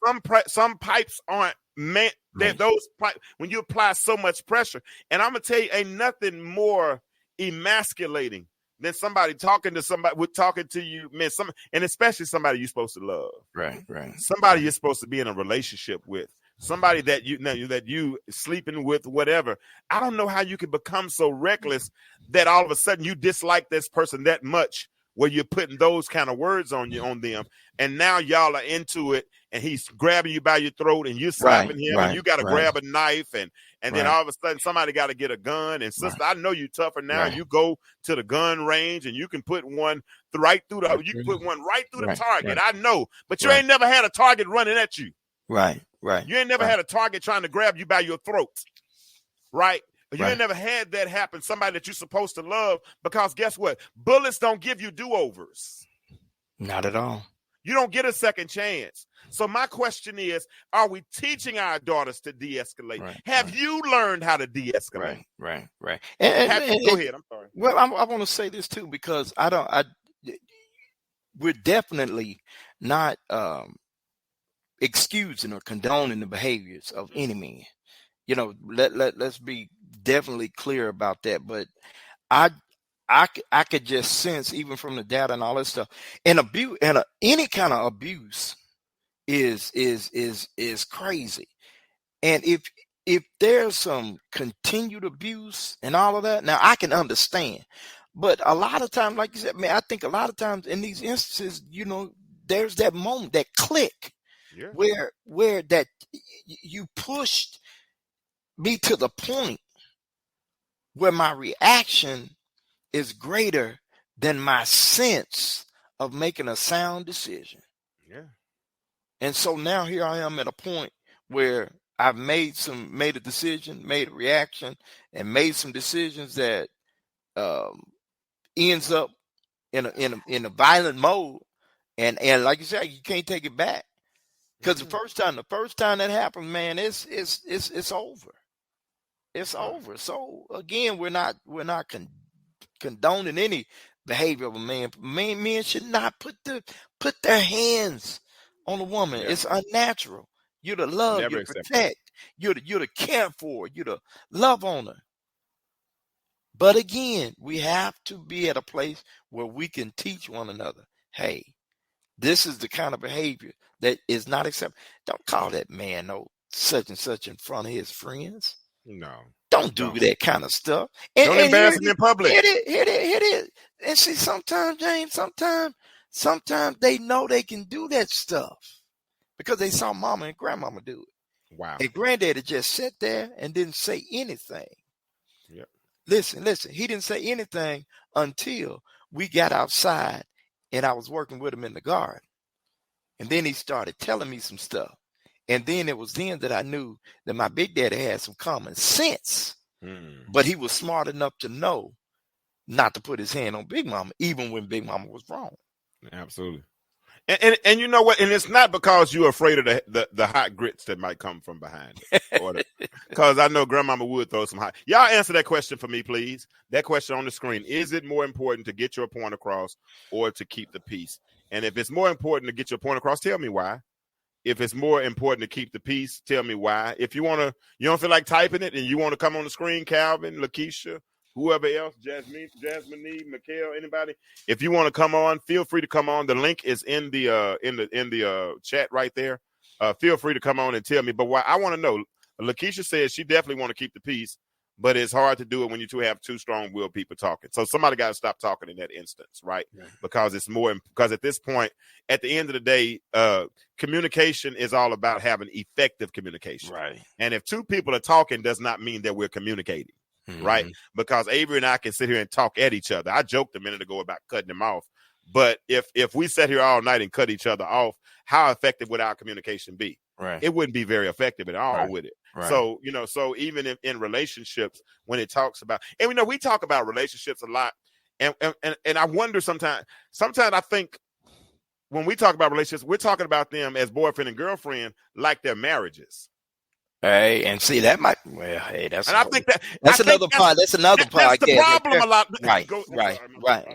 [SPEAKER 1] some pipes aren't meant that those pipes, when you apply so much pressure, and I'm gonna tell you, ain't nothing more emasculating than somebody talking to you, man. And especially somebody you're supposed to love.
[SPEAKER 2] Right.
[SPEAKER 1] Somebody you're supposed to be in a relationship with. Somebody that you sleeping with, whatever. I don't know how you can become so reckless that all of a sudden you dislike this person that much, where you're putting those kind of words on them, and now y'all are into it, and he's grabbing you by your throat, and you're slapping him, and you got to grab a knife, and then all of a sudden somebody got to get a gun. And sister, I know you tougher now. You go to the gun range, and you can put one right through the target. I know, but you ain't never had a target running at you.
[SPEAKER 2] Right.
[SPEAKER 1] You ain't never had a target trying to grab you by your throat, right? You ain't never had that happen, somebody that you're supposed to love, because guess what? Bullets don't give you do-overs.
[SPEAKER 2] Not at all.
[SPEAKER 1] You don't get a second chance. So my question is, are we teaching our daughters to de-escalate? Have you learned how to de-escalate?
[SPEAKER 2] Right.
[SPEAKER 1] Go ahead. I'm sorry.
[SPEAKER 2] Well, I want to say this too, because we're definitely not excusing or condoning the behaviors of any man. You know, let's be definitely clear about that. But I could just sense, even from the data and all that stuff, and abuse, and any kind of abuse is crazy. And if there's some continued abuse and all of that, now I can understand. But a lot of times, like you said, man, I think a lot of times in these instances, you know, there's that moment, that click, where that you pushed me to the point where my reaction is greater than my sense of making a sound decision.
[SPEAKER 1] Yeah.
[SPEAKER 2] And so now here I am at a point where I've made a decision, made a reaction, and made some decisions that ends up in a violent mode. And like you said, you can't take it back. Because the first time that happened, man, it's over. It's over. So again, we're not condoning any behavior of a man. Men should not put their hands on a woman. It's unnatural. You're to love, you're to protect, you're to care for, you're to love on her. But again, we have to be at a place where we can teach one another, hey, this is the kind of behavior that is not acceptable. Don't call that man no such and such in front of his friends.
[SPEAKER 1] No.
[SPEAKER 2] Don't do that kind of stuff.
[SPEAKER 1] Don't embarrass him in public.
[SPEAKER 2] Hit it. And see, sometimes, James, sometimes they know they can do that stuff because they saw mama and grandmama do it.
[SPEAKER 1] Wow.
[SPEAKER 2] And granddaddy just sat there and didn't say anything.
[SPEAKER 1] Yep.
[SPEAKER 2] Listen, he didn't say anything until we got outside and I was working with him in the garden. And then he started telling me some stuff. And then it was then that I knew that my big daddy had some common sense. But he was smart enough to know not to put his hand on Big Mama, even when Big Mama was wrong.
[SPEAKER 1] Absolutely. And you know what? And it's not because you're afraid of the hot grits that might come from behind it. Because I know Grandmama would throw some hot. Y'all answer that question for me, please. That question on the screen. Is it more important to get your point across or to keep the peace? And if it's more important to get your point across, tell me why. If it's more important to keep the peace, tell me why. If you don't feel like typing it and you want to come on the screen, Calvin, Lakeisha, whoever else, Jasmine, Mikhail, anybody. If you want to come on, feel free to come on. The link is in the chat right there. Feel free to come on and tell me. But why I want to know, Lakeisha says she definitely want to keep the peace, but it's hard to do it when you have two strong-willed people talking. So somebody got to stop talking in that instance, right? Yeah. Because at this point, at the end of the day, communication is all about having effective communication.
[SPEAKER 2] Right.
[SPEAKER 1] And if two people are talking, does not mean that we're communicating. Mm-hmm. Right. Because Avery and I can sit here and talk at each other. I joked a minute ago about cutting them off. But if we sat here all night and cut each other off, how effective would our communication be?
[SPEAKER 2] Right.
[SPEAKER 1] It wouldn't be very effective at all,
[SPEAKER 2] right.
[SPEAKER 1] would it?
[SPEAKER 2] Right.
[SPEAKER 1] So, so even in relationships, when it talks about, and we talk about relationships a lot. And I wonder sometimes I think when we talk about relationships, we're talking about them as boyfriend and girlfriend, like their marriages.
[SPEAKER 2] Hey, and see that might that's
[SPEAKER 1] another
[SPEAKER 2] part. That's another part.
[SPEAKER 1] That's the problem a lot.
[SPEAKER 2] Right.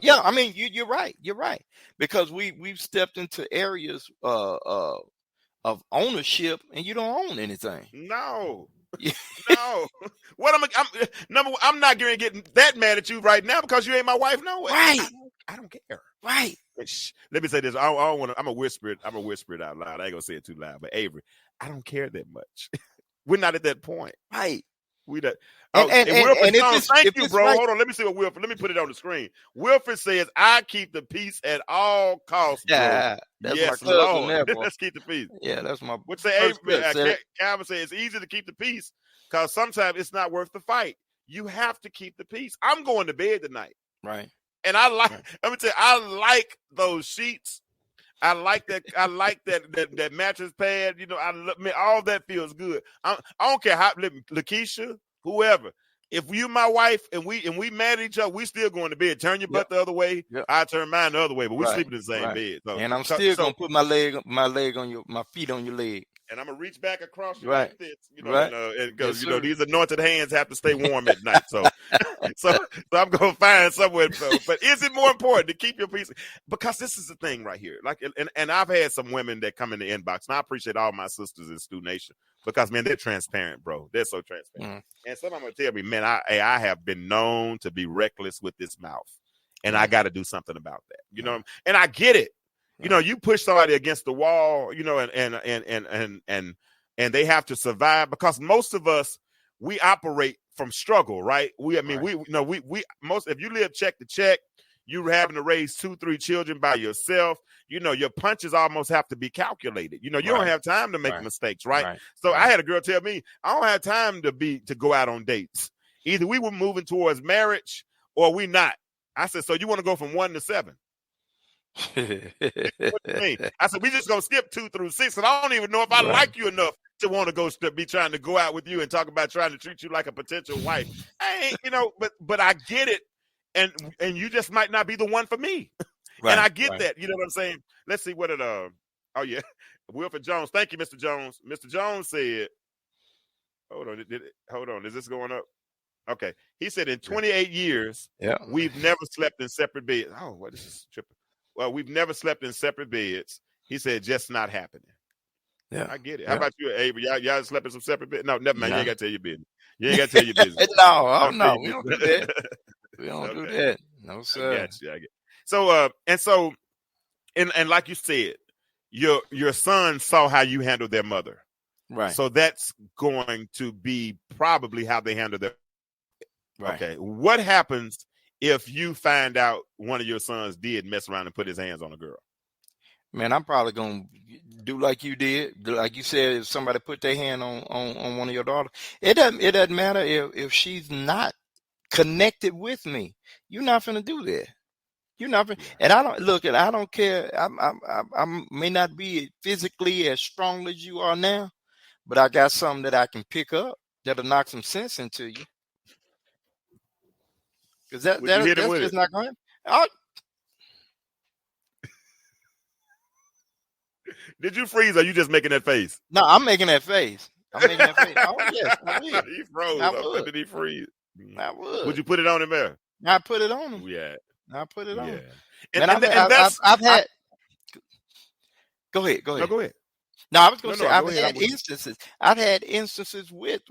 [SPEAKER 2] Yeah, I mean you're right. You're right. Because we've stepped into areas of ownership and you don't own anything.
[SPEAKER 1] No. No. What I'm number one, I'm not getting that mad at you right now because you ain't my wife. No way.
[SPEAKER 2] Right.
[SPEAKER 1] I don't care.
[SPEAKER 2] Right.
[SPEAKER 1] Let me say this. I don't want to. I'm a whisper it. I'm a whisper it out loud. I ain't gonna say it too loud. But Avery, I don't care that much. We're not at that point.
[SPEAKER 2] Right.
[SPEAKER 1] We that.
[SPEAKER 2] And
[SPEAKER 1] Wilfred
[SPEAKER 2] if
[SPEAKER 1] Jones, thank
[SPEAKER 2] if
[SPEAKER 1] you,
[SPEAKER 2] it's
[SPEAKER 1] bro.
[SPEAKER 2] right,
[SPEAKER 1] Hold on. Let me see what Wilfred. Let me put it on the screen. Wilfred says, "I keep the peace at all costs, bro."
[SPEAKER 2] yeah, that's my
[SPEAKER 1] Yes,
[SPEAKER 2] cousin
[SPEAKER 1] Lord.
[SPEAKER 2] there, boy.
[SPEAKER 1] Let's keep the peace.
[SPEAKER 2] Yeah, that's my
[SPEAKER 1] Which say,
[SPEAKER 2] first cousin.
[SPEAKER 1] Calvin says it's easy to keep the peace because sometimes it's not worth the fight. You have to keep the peace. I'm going to bed tonight,
[SPEAKER 2] Right.
[SPEAKER 1] and I like. Let me tell you, I like those sheets. I like that. I like that mattress pad. You know, all that feels good. I don't care how Lakeisha, whoever. If you my wife and we mad at each other, we still going to bed. Turn your butt the other way.
[SPEAKER 2] Yep.
[SPEAKER 1] I turn mine the other way, but we
[SPEAKER 2] Right.
[SPEAKER 1] sleeping in the same bed. So,
[SPEAKER 2] and I'm still gonna put my feet on your leg.
[SPEAKER 1] And I'm gonna reach back across you
[SPEAKER 2] Right.
[SPEAKER 1] like this, you know,
[SPEAKER 2] Right.
[SPEAKER 1] and because
[SPEAKER 2] Yes,
[SPEAKER 1] you know
[SPEAKER 2] sir.
[SPEAKER 1] these anointed hands have to stay warm at night. So, so I'm gonna find somewhere. But is it more important to keep your peace? Because this is the thing right here. Like, and I've had some women that come in the inbox, and I appreciate all my sisters in Stu Nation because man, they're transparent, bro. They're so transparent. And some of them will tell me, man, I have been known to be reckless with this mouth, and I got to do something about that. You know, and I get it. You know, you push somebody against the wall, you know, and they have to survive because most of us, we operate from struggle, right? We most, if you live check to check, you're having to raise 2-3 children by yourself. You know, your punches almost have to be calculated. You know, you don't have time to make mistakes, right? So I had a girl tell me, I don't have time to go out on dates. Either we were moving towards marriage or we not. I said, so you want to go from 1 to 7? What do you mean? I said, we just gonna skip 2 through 6, and I don't even know if I like you enough to want to be trying to go out with you and talk about trying to treat you like a potential wife. I ain't, you know, but I get it, and you just might not be the one for me. And I get that. You know what I'm saying? Let's see what it oh yeah. Wilfred Jones. Thank you, Mr. Jones. Mr. Jones said, hold on, is this going up? Okay. He said in 28 years, we've never slept in separate beds. Oh, what is this tripping? Well, we've never slept in separate beds. He said, just not happening. Yeah, I get it. How about you, Avery? Y'all slept in some separate beds? No, never mind. You ain't got to tell your business. You ain't got to tell your business.
[SPEAKER 2] No, we don't do that. We don't do that. No, sir.
[SPEAKER 1] I get you. So, and like you said, your son saw how you handled their mother.
[SPEAKER 2] Right.
[SPEAKER 1] So that's going to be probably how they handle their. Right. Okay. What happens if you find out one of your sons did mess around and put his hands on a girl?
[SPEAKER 2] Man, I'm probably gonna do like you did. Like you said, if somebody put their hand on one of your daughters, it doesn't matter if she's not connected with me. You're not gonna do that. You're not gonna, and I don't care. I may not be physically as strong as you are now, but I got something that I can pick up that'll knock some sense into you. Because that's just not going to.
[SPEAKER 1] Did you freeze or are you just making that face?
[SPEAKER 2] No, I'm making that face. Oh, yes, I will.
[SPEAKER 1] He froze. Did he freeze?
[SPEAKER 2] I would.
[SPEAKER 1] Would you put it on him there?
[SPEAKER 2] I put it on him.
[SPEAKER 1] Yeah.
[SPEAKER 2] I put it on him.
[SPEAKER 1] And I've
[SPEAKER 2] had. Go ahead.
[SPEAKER 1] No, go ahead.
[SPEAKER 2] No, I was going to say I've had instances. I've had instances with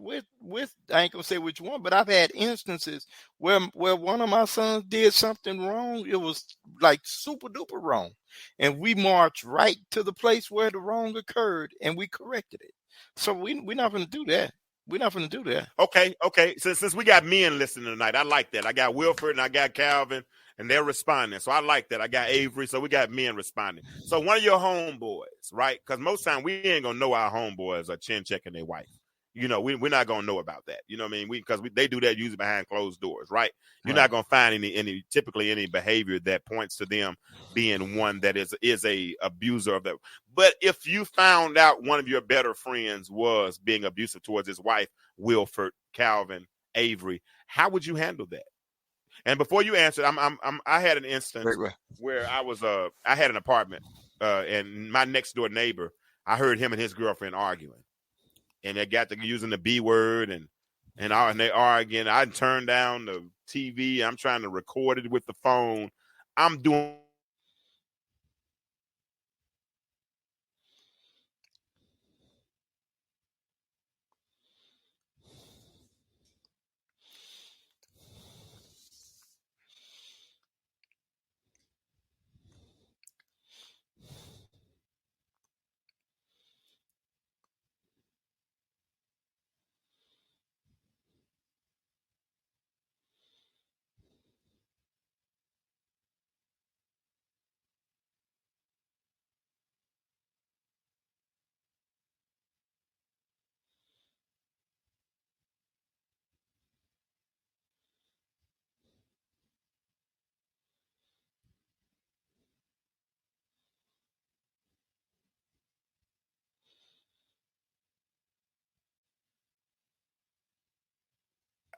[SPEAKER 2] I ain't gonna say which one, but I've had instances where one of my sons did something wrong. It was like super duper wrong, and we marched right to the place where the wrong occurred, and we corrected it. So we're not going to do that. We're not going to do that.
[SPEAKER 1] Okay. Since we got men listening tonight, I like that. I got Wilfred and I got Calvin. And they're responding. So I like that. I got Avery. So we got men responding. So one of your homeboys, right? Because most time we ain't going to know our homeboys are chin checking their wife. You know, we're not going to know about that. You know what I mean? Because they do that usually behind closed doors, right? You're not going to find typically any behavior that points to them being one that is a abuser of that. But if you found out one of your better friends was being abusive towards his wife, Wilford, Calvin, Avery, how would you handle that? And before you answer, I had an instance where I had an apartment, and my next door neighbor, I heard him and his girlfriend arguing, and they got to using the B word and they arguing. I turned down the TV. I'm trying to record it with the phone. I'm doing.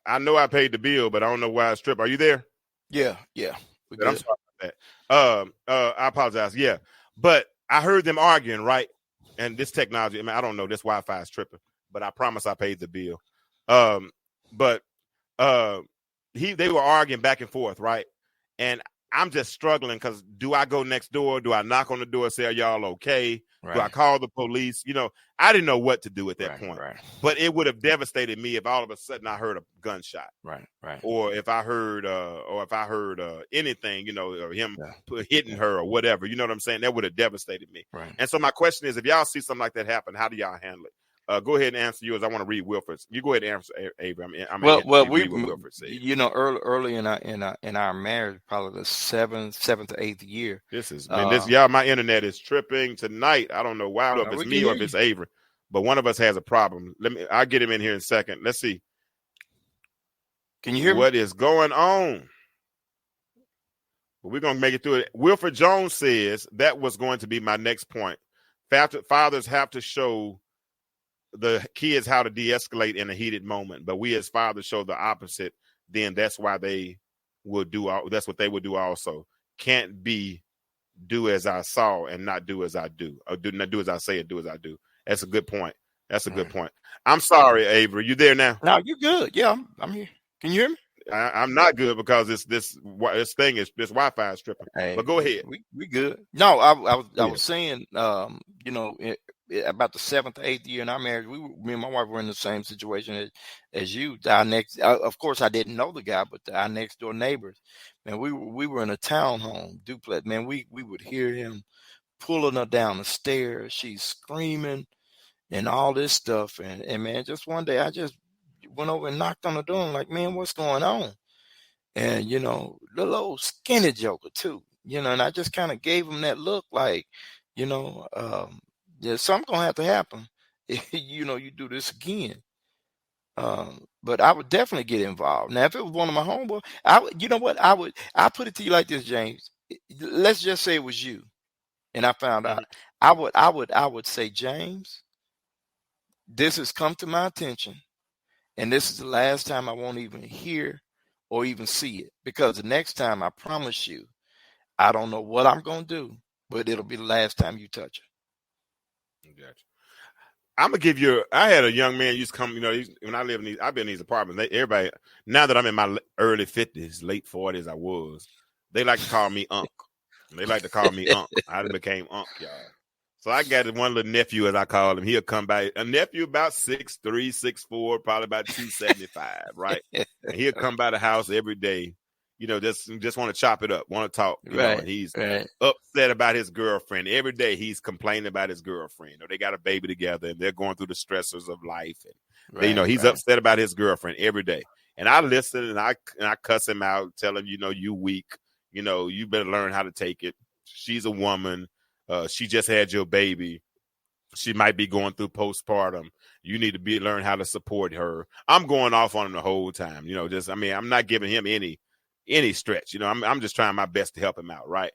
[SPEAKER 1] I know I paid the bill, but I don't know why it's tripping. Are you there?
[SPEAKER 2] Yeah.
[SPEAKER 1] But I'm sorry about that. I apologize. Yeah, but I heard them arguing, right? And this technology, I mean, I don't know, this Wi-Fi is tripping, but I promise I paid the bill. But they were arguing back and forth, right? And I'm just struggling because do I go next door? Do I knock on the door and say, are y'all okay? Right. Do I call the police? You know, I didn't know what to do at that point. Right. But it would have devastated me if all of a sudden I heard a gunshot. Right. Or if I heard anything, you know, or him hitting her or whatever. You know what I'm saying? That would have devastated me. Right. And so my question is, if y'all see something like that happen, how do y'all handle it? Go ahead and answer yours. I want to read Wilford's. You go ahead and answer, Avery.
[SPEAKER 2] We Wilford said. You know, early in our marriage, probably the seventh to eighth year.
[SPEAKER 1] Y'all. My internet is tripping tonight. I don't know why. I don't know if it's me or if it's Avery, but one of us has a problem. I'll get him in here in a second. Let's see.
[SPEAKER 2] Can you hear me?
[SPEAKER 1] What is going on? Well, we're gonna make it through it. Wilford Jones says that was going to be my next point. Fathers have to show the kids how to de-escalate in a heated moment, but we as fathers show the opposite. Then that's why they will do. That's what they would do also. Can't be do as I saw and not do as I do, or not do as I say and do as I do. That's a good point. Good point. I'm sorry, Avery. You there now?
[SPEAKER 2] No, you're good. Yeah, I'm here. Can you hear me?
[SPEAKER 1] I'm not good because this Wi-Fi is tripping. Hey, but go ahead.
[SPEAKER 2] We good. No, I was saying, you know, about the 7th or 8th year in our marriage, me and my wife were in the same situation as you. Of course, I didn't know the guy, but our next door neighbors, man, we were in a townhome duplex. Man, we would hear him pulling her down the stairs. She's screaming and all this stuff. And man, just one day I just went over and knocked on the door and like, man, what's going on? And, you know, little old skinny joker too, you know, and I just kind of gave him that look like, you know, something gonna have to happen. You know, you do this again. But I would definitely get involved. Now, if it was one of my homeboys, I put it to you like this, James. Let's just say it was you, and I found out. I would say, James, this has come to my attention, and this is the last time I won't even hear or even see it, because the next time, I promise you, I don't know what I'm gonna do, but it'll be the last time you touch it.
[SPEAKER 1] Gotcha. I'm gonna give you. I had a young man used to come. You know, when I've been in these apartments. Everybody, now that I'm in my early 50s, late 40s, I was. They like to call me Unc. They like to call me Unc. I became Unc, y'all. So I got one little nephew, as I call him. He'll come by. A nephew about 6'3", 6'4", probably about 275, right? And he'll come by the house every day. You know, just want to chop it up, want to talk. You know, and he's upset about his girlfriend. Every day he's complaining about his girlfriend. You know, they got a baby together and they're going through the stressors of life. And he's upset about his girlfriend every day. And I listen and I cuss him out, tell him, you know, you weak. You know, you better learn how to take it. She's a woman. She just had your baby. She might be going through postpartum. You need to learn how to support her. I'm going off on him the whole time. You know, I'm not giving him any stretch. You know, I'm just trying my best to help him out, right?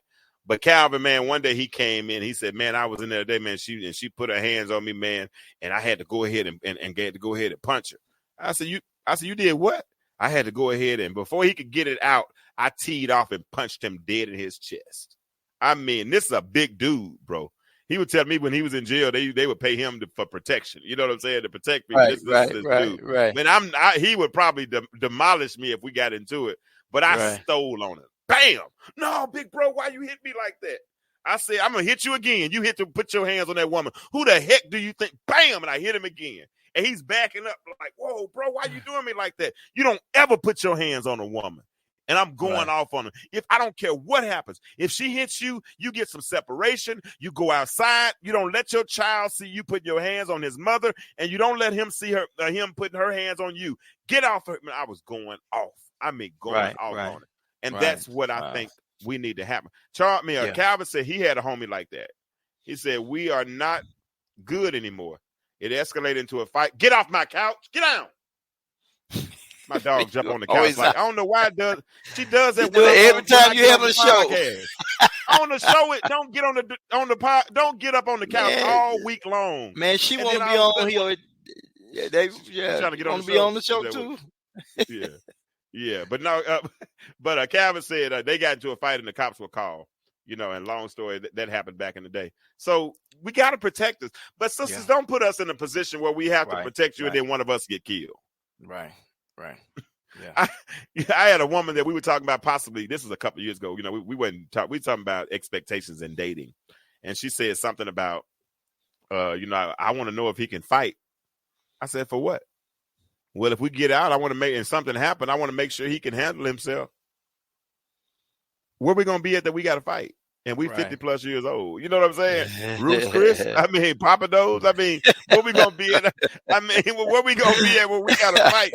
[SPEAKER 1] But Calvin, man, one day he came in. He said, "Man, I was in there today, man. She put her hands on me, man, and I had to go ahead and get to go ahead and punch her." I said, "You did what?" I had to go ahead and before he could get it out, I teed off and punched him dead in his chest. I mean, this is a big dude, bro. He would tell me when he was in jail, they would pay him for protection. You know what I'm saying? To protect me. This dude. Man, he would probably demolish me if we got into it. But I stole on him. Bam! No, big bro, why you hit me like that? I said, I'm going to hit you again. You put your hands on that woman. Who the heck do you think? Bam! And I hit him again. And he's backing up like, whoa, bro, why you doing me like that? You don't ever put your hands on a woman. And I'm going off on him. If I don't care what happens, if she hits you, you get some separation. You go outside. You don't let your child see you put your hands on his mother, and you don't let him see him putting her hands on you. Get off of him. I was going off. I mean, going off on it. And that's what I think we need to happen. Calvin said he had a homie like that. He said, we are not good anymore. It escalated into a fight. Get off my couch. Get down. My dog jump on the couch. Like, I don't know why it does. She does that
[SPEAKER 2] every time you have a show.
[SPEAKER 1] On the show, don't get don't get up on the couch all week long.
[SPEAKER 2] Man, she want to be on here. They trying to get on the show too.
[SPEAKER 1] Yeah. Yeah. But no, but Calvin said they got into a fight and the cops were called. And long story that happened back in the day. So we got to protect us. But sisters, don't put us in a position where we have to protect you and then one of us get killed.
[SPEAKER 2] Right. Yeah.
[SPEAKER 1] I had a woman that we were talking about possibly, this was a couple of years ago, we were talking about expectations in dating. And she said something about, I want to know if he can fight. I said, for what? Well, if we get out, and something happen, I want to make sure he can handle himself. Where we going to be at that we got to fight? And we 50 plus years old. You know what I'm saying? Roots Chris. Papa Do's. Where we going to be at? Where we going to be at where we got to fight?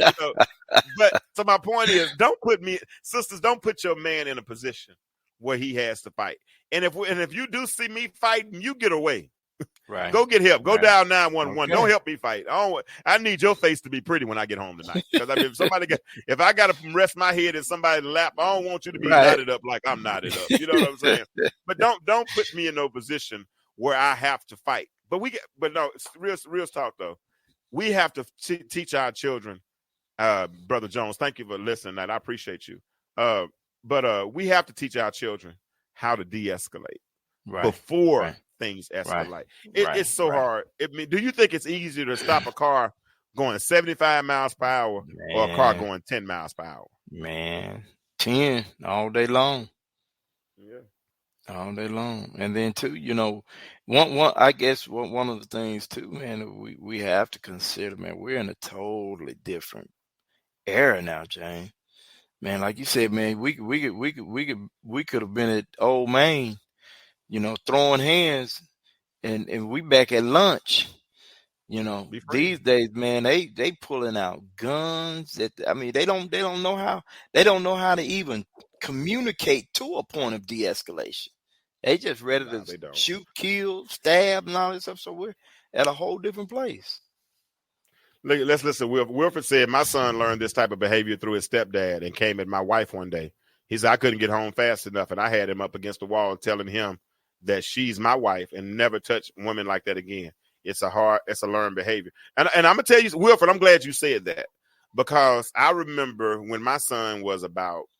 [SPEAKER 1] But so my point is, sisters, don't put your man in a position where he has to fight. And if you do see me fighting, you get away.
[SPEAKER 2] Right.
[SPEAKER 1] Go get help. Go dial 911. Okay. Don't help me fight. I need your face to be pretty when I get home tonight. Because if I got to rest my head in somebody's lap, I don't want you to be knotted up like I'm knotted up. You know what I'm saying? But don't put me in no position where I have to fight. But no, real talk though. We have to teach our children. Brother Jones, thank you for listening. I appreciate you. But we have to teach our children how to de-escalate before things escalate. It's so hard. Do you think it's easier to stop a car going 75 miles per hour or a car going 10 miles per hour?
[SPEAKER 2] Man, 10 all day long.
[SPEAKER 1] Yeah.
[SPEAKER 2] All day long. And then too, I guess one of the things too, man, we have to consider, man, we're in a totally different era now, Jane. Man, like you said, man, we could have been at Old Main, throwing hands, and we back at lunch. These days, man, they pulling out guns they don't know how to even communicate to a point of de-escalation. They just ready to shoot, kill, stab, and all this stuff. So we're at a whole different place.
[SPEAKER 1] Let's listen. Wilfred said, my son learned this type of behavior through his stepdad and came at my wife one day. He said, I couldn't get home fast enough, and I had him up against the wall telling him that she's my wife and never touch women like that again. It's a learned behavior. And I'm going to tell you, Wilfred, I'm glad you said that, because I remember when my son was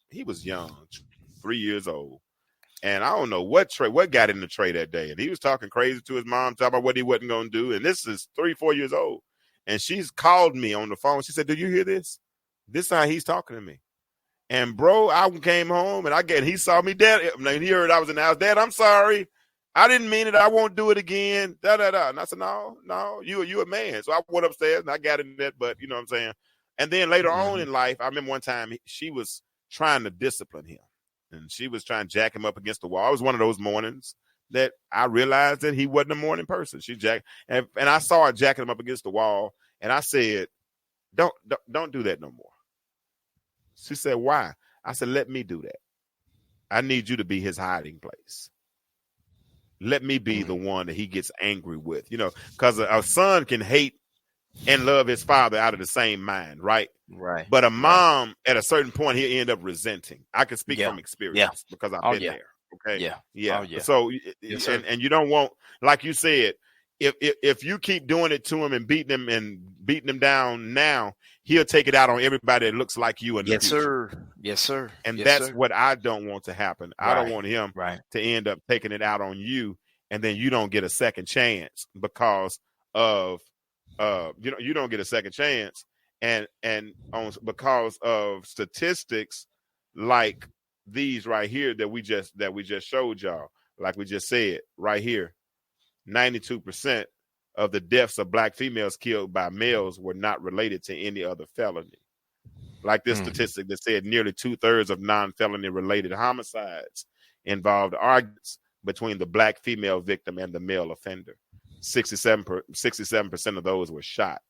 [SPEAKER 1] he was young, 3 years old. And I don't know what got in the tray that day. And he was talking crazy to his mom, talking about what he wasn't going to do. And this is 3-4 years old. And she's called me on the phone. She said, do you hear this? This is how he's talking to me. And bro, I came home and he saw me, Dad. And he heard I was in the house. Dad, I'm sorry. I didn't mean it. I won't do it again. And I said, no, you a man. So I went upstairs and I got in that, but you know what I'm saying? And then later on in life, I remember one time she was trying to discipline him. And she was trying to jack him up against the wall. It was one of those mornings that I realized that he wasn't a morning person. She jacked, and I saw her jacking him up against the wall. And I said, don't do that no more. She said, why? I said, let me do that. I need you to be his hiding place. Let me be the one that he gets angry with, because a son can hate and love his father out of the same mind, right?
[SPEAKER 2] Right.
[SPEAKER 1] But a mom, at a certain point, he'll end up resenting. I can speak from experience because I've been there. Okay.
[SPEAKER 2] Yeah.
[SPEAKER 1] Oh, yeah. So, and you don't want, like you said, if you keep doing it to him and beating him down now, he'll take it out on everybody that looks like you in the future.
[SPEAKER 2] Yes, sir.
[SPEAKER 1] And that's what I don't want to happen. I don't want him to end up taking it out on you, and then you don't get a second chance because of you don't get a second chance, and because of statistics like these right here that we just showed y'all, like we just said right here, 92% of the deaths of black females killed by males were not related to any other felony. Like this statistic that said nearly 2/3 of non-felony related homicides involved arguments between the black female victim and the male offender. 67% of those were shot.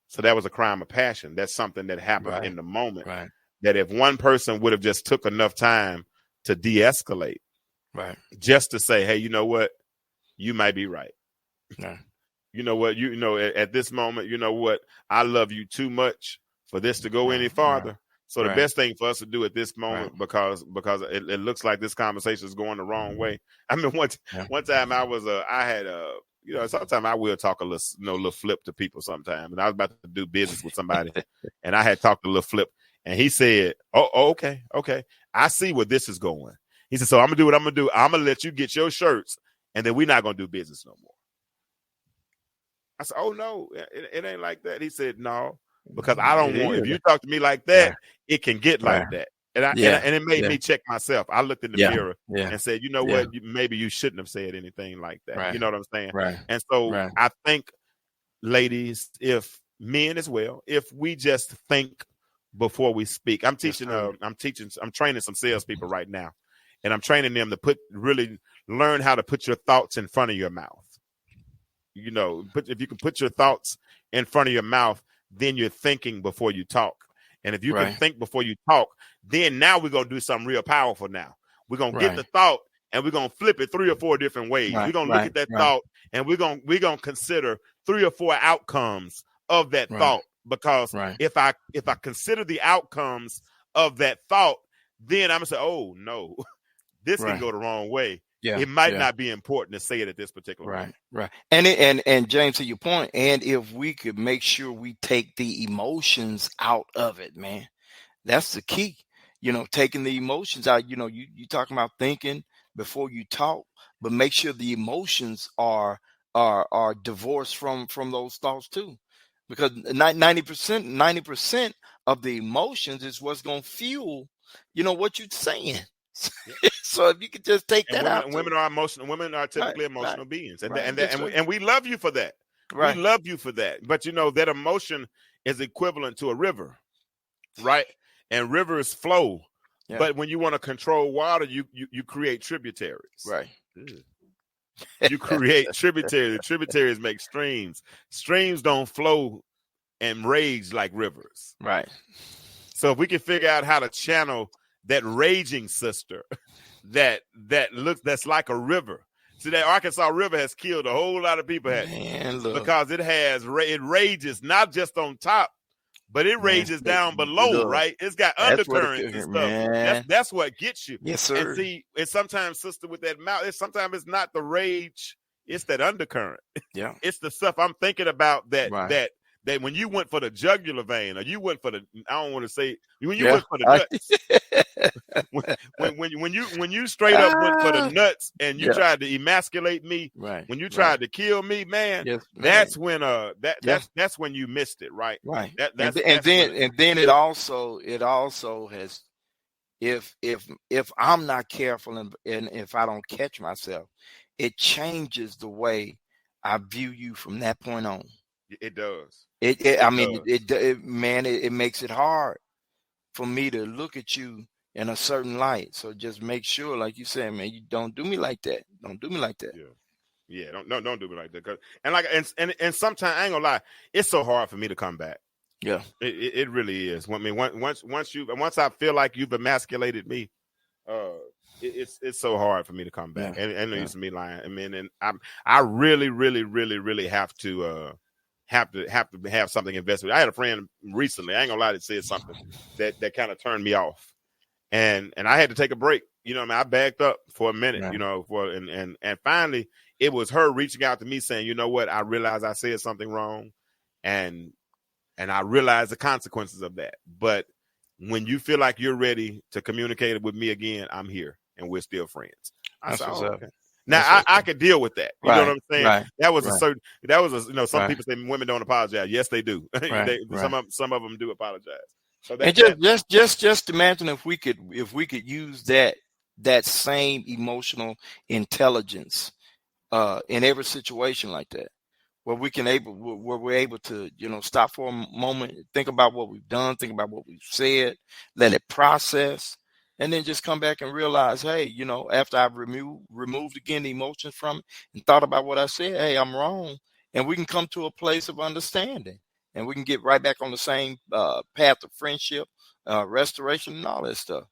[SPEAKER 1] So that was a crime of passion. That's something that happened in the moment.
[SPEAKER 2] Right.
[SPEAKER 1] That if one person would have just took enough time to de-escalate, just to say, hey, you know what? You might be right.
[SPEAKER 2] Yeah.
[SPEAKER 1] You know what? At this moment, you know what? I love you too much for this to go any farther. So the best thing for us to do at this moment, because it looks like this conversation is going the wrong way. I mean, one time I sometimes I will talk a little flip to people sometimes. And I was about to do business with somebody, and I had talked a little flip, and he said, "Oh, okay, I see where this is going." He said, "So I'm gonna do what I'm gonna do. I'm gonna let you get your shirts, and then we're not gonna do business no more." I said, "Oh no, it ain't like that." He said, "No, because I don't want. If you talk to me like that, it can get like that." And it made me check myself. I looked in the mirror and said, "You know what? Maybe you shouldn't have said anything like that."
[SPEAKER 2] Right.
[SPEAKER 1] You know what I'm saying?
[SPEAKER 2] Right.
[SPEAKER 1] And so I think, ladies, if men as well, if we just think before we speak. I'm training some salespeople right now, and I'm training them to really learn how to put your thoughts in front of your mouth. If you can put your thoughts in front of your mouth, then you're thinking before you talk. And if you can think before you talk, then now we're going to do something real powerful now. We're going to get the thought and we're going to flip it 3 or 4 different ways. We're going to look at that thought and we're going to consider 3 or 4 outcomes of that thought. Because if I consider the outcomes of that thought, then I'm going to say, oh, no, this can go the wrong way. Yeah, it might not be important to say it at this particular moment.
[SPEAKER 2] Right. And James, to your point, and if we could make sure we take the emotions out of it, man, that's the key. Taking the emotions out. You talking about thinking before you talk, but make sure the emotions are divorced from those thoughts too, because 90% of the emotions is what's going to fuel, what you're saying. So if you could just take that out,
[SPEAKER 1] women are emotional. Women are typically emotional beings, and we love you for that. We love you for that. But that emotion is equivalent to a river, right? And rivers flow. Yeah. But when you want to control water, you create tributaries.
[SPEAKER 2] Right.
[SPEAKER 1] You create tributaries. Tributaries make streams. Streams don't flow and rage like rivers.
[SPEAKER 2] Right.
[SPEAKER 1] So if we can figure out how to channel that raging sister that's like a river. See, that Arkansas River has killed a whole lot of people because it rages not just on top, but it rages down below, right? It's got undercurrents and stuff. That's what gets you.
[SPEAKER 2] Yes, sir.
[SPEAKER 1] And see, and sometimes, sister, with that mouth, sometimes it's not the rage, it's that undercurrent.
[SPEAKER 2] Yeah.
[SPEAKER 1] It's the stuff I'm thinking about that when you went for the jugular vein, or you went for the, I don't want to say, when you went for the nuts, when you straight up went for the nuts and you tried to emasculate me, when you tried to kill me, man, that's when that's when you missed it, right?
[SPEAKER 2] Right. And then it also has, if I'm not careful and if I don't catch myself, it changes the way I view you from that point on.
[SPEAKER 1] It does.
[SPEAKER 2] It makes it hard for me to look at you in a certain light. So just make sure, like you said, man, you don't do me like that. Don't do me like that.
[SPEAKER 1] Yeah. Don't do me like that. And sometimes I ain't gonna lie, it's so hard for me to come back.
[SPEAKER 2] Yeah,
[SPEAKER 1] it really is. I mean, once I feel like you've emasculated me, it's so hard for me to come back. And it's me lying. I mean, and I really, really, really, really have to have something invested. I had a friend recently, I ain't gonna lie, that said something that kind of turned me off, and I had to take a break. I backed up for a minute, and finally it was her reaching out to me saying, you know what, I realized I said something wrong, and I realized the consequences of that. But when you feel like you're ready to communicate with me again, I'm here, and we're still friends. I said, okay. Now I could deal with that. You know what I'm saying? Right. That was some people say women don't apologize. Yes, they do. Some of them do apologize. So
[SPEAKER 2] just imagine if we could use that same emotional intelligence in every situation like that, where we're able to stop for a moment, think about what we've done, think about what we've said, let it process. And then just come back and realize, hey, after I've removed again the emotions from it and thought about what I said, hey, I'm wrong. And we can come to a place of understanding, and we can get right back on the same path of friendship, restoration, and all that stuff.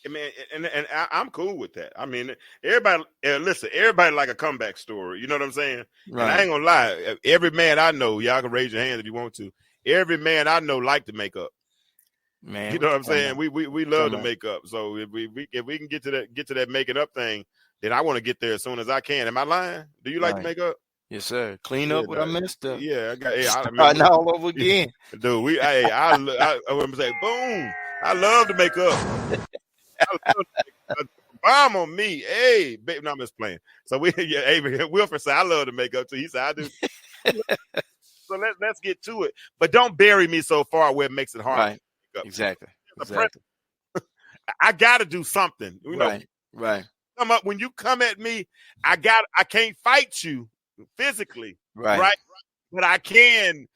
[SPEAKER 1] I mean, and I'm cool with that. I mean, everybody like a comeback story. You know what I'm saying? Right. And I ain't gonna lie. Every man I know, y'all can raise your hand if you want to. Every man I know like to make up. Man, you know what I'm saying? We love to make up. So if we can get to that making up thing, then I want to get there as soon as I can. Am I lying? Do you like to make up?
[SPEAKER 2] Yes, sir. Clean
[SPEAKER 1] Yeah,
[SPEAKER 2] up what I messed up.
[SPEAKER 1] yeah, I got. Hey, I mean,
[SPEAKER 2] Starting all over again.
[SPEAKER 1] dude, I would say, boom. I love to make up. I love to make up. Bomb on me, hey, baby. No, I'm just playing. So Avery Wilford said, I love to make up too. He said, I do. So let's get to it, but don't bury me so far where it makes it hard.
[SPEAKER 2] Right. Exactly.
[SPEAKER 1] I got to do something. You know,
[SPEAKER 2] right.
[SPEAKER 1] Come up when you come at me. I can't fight you physically, right? But I can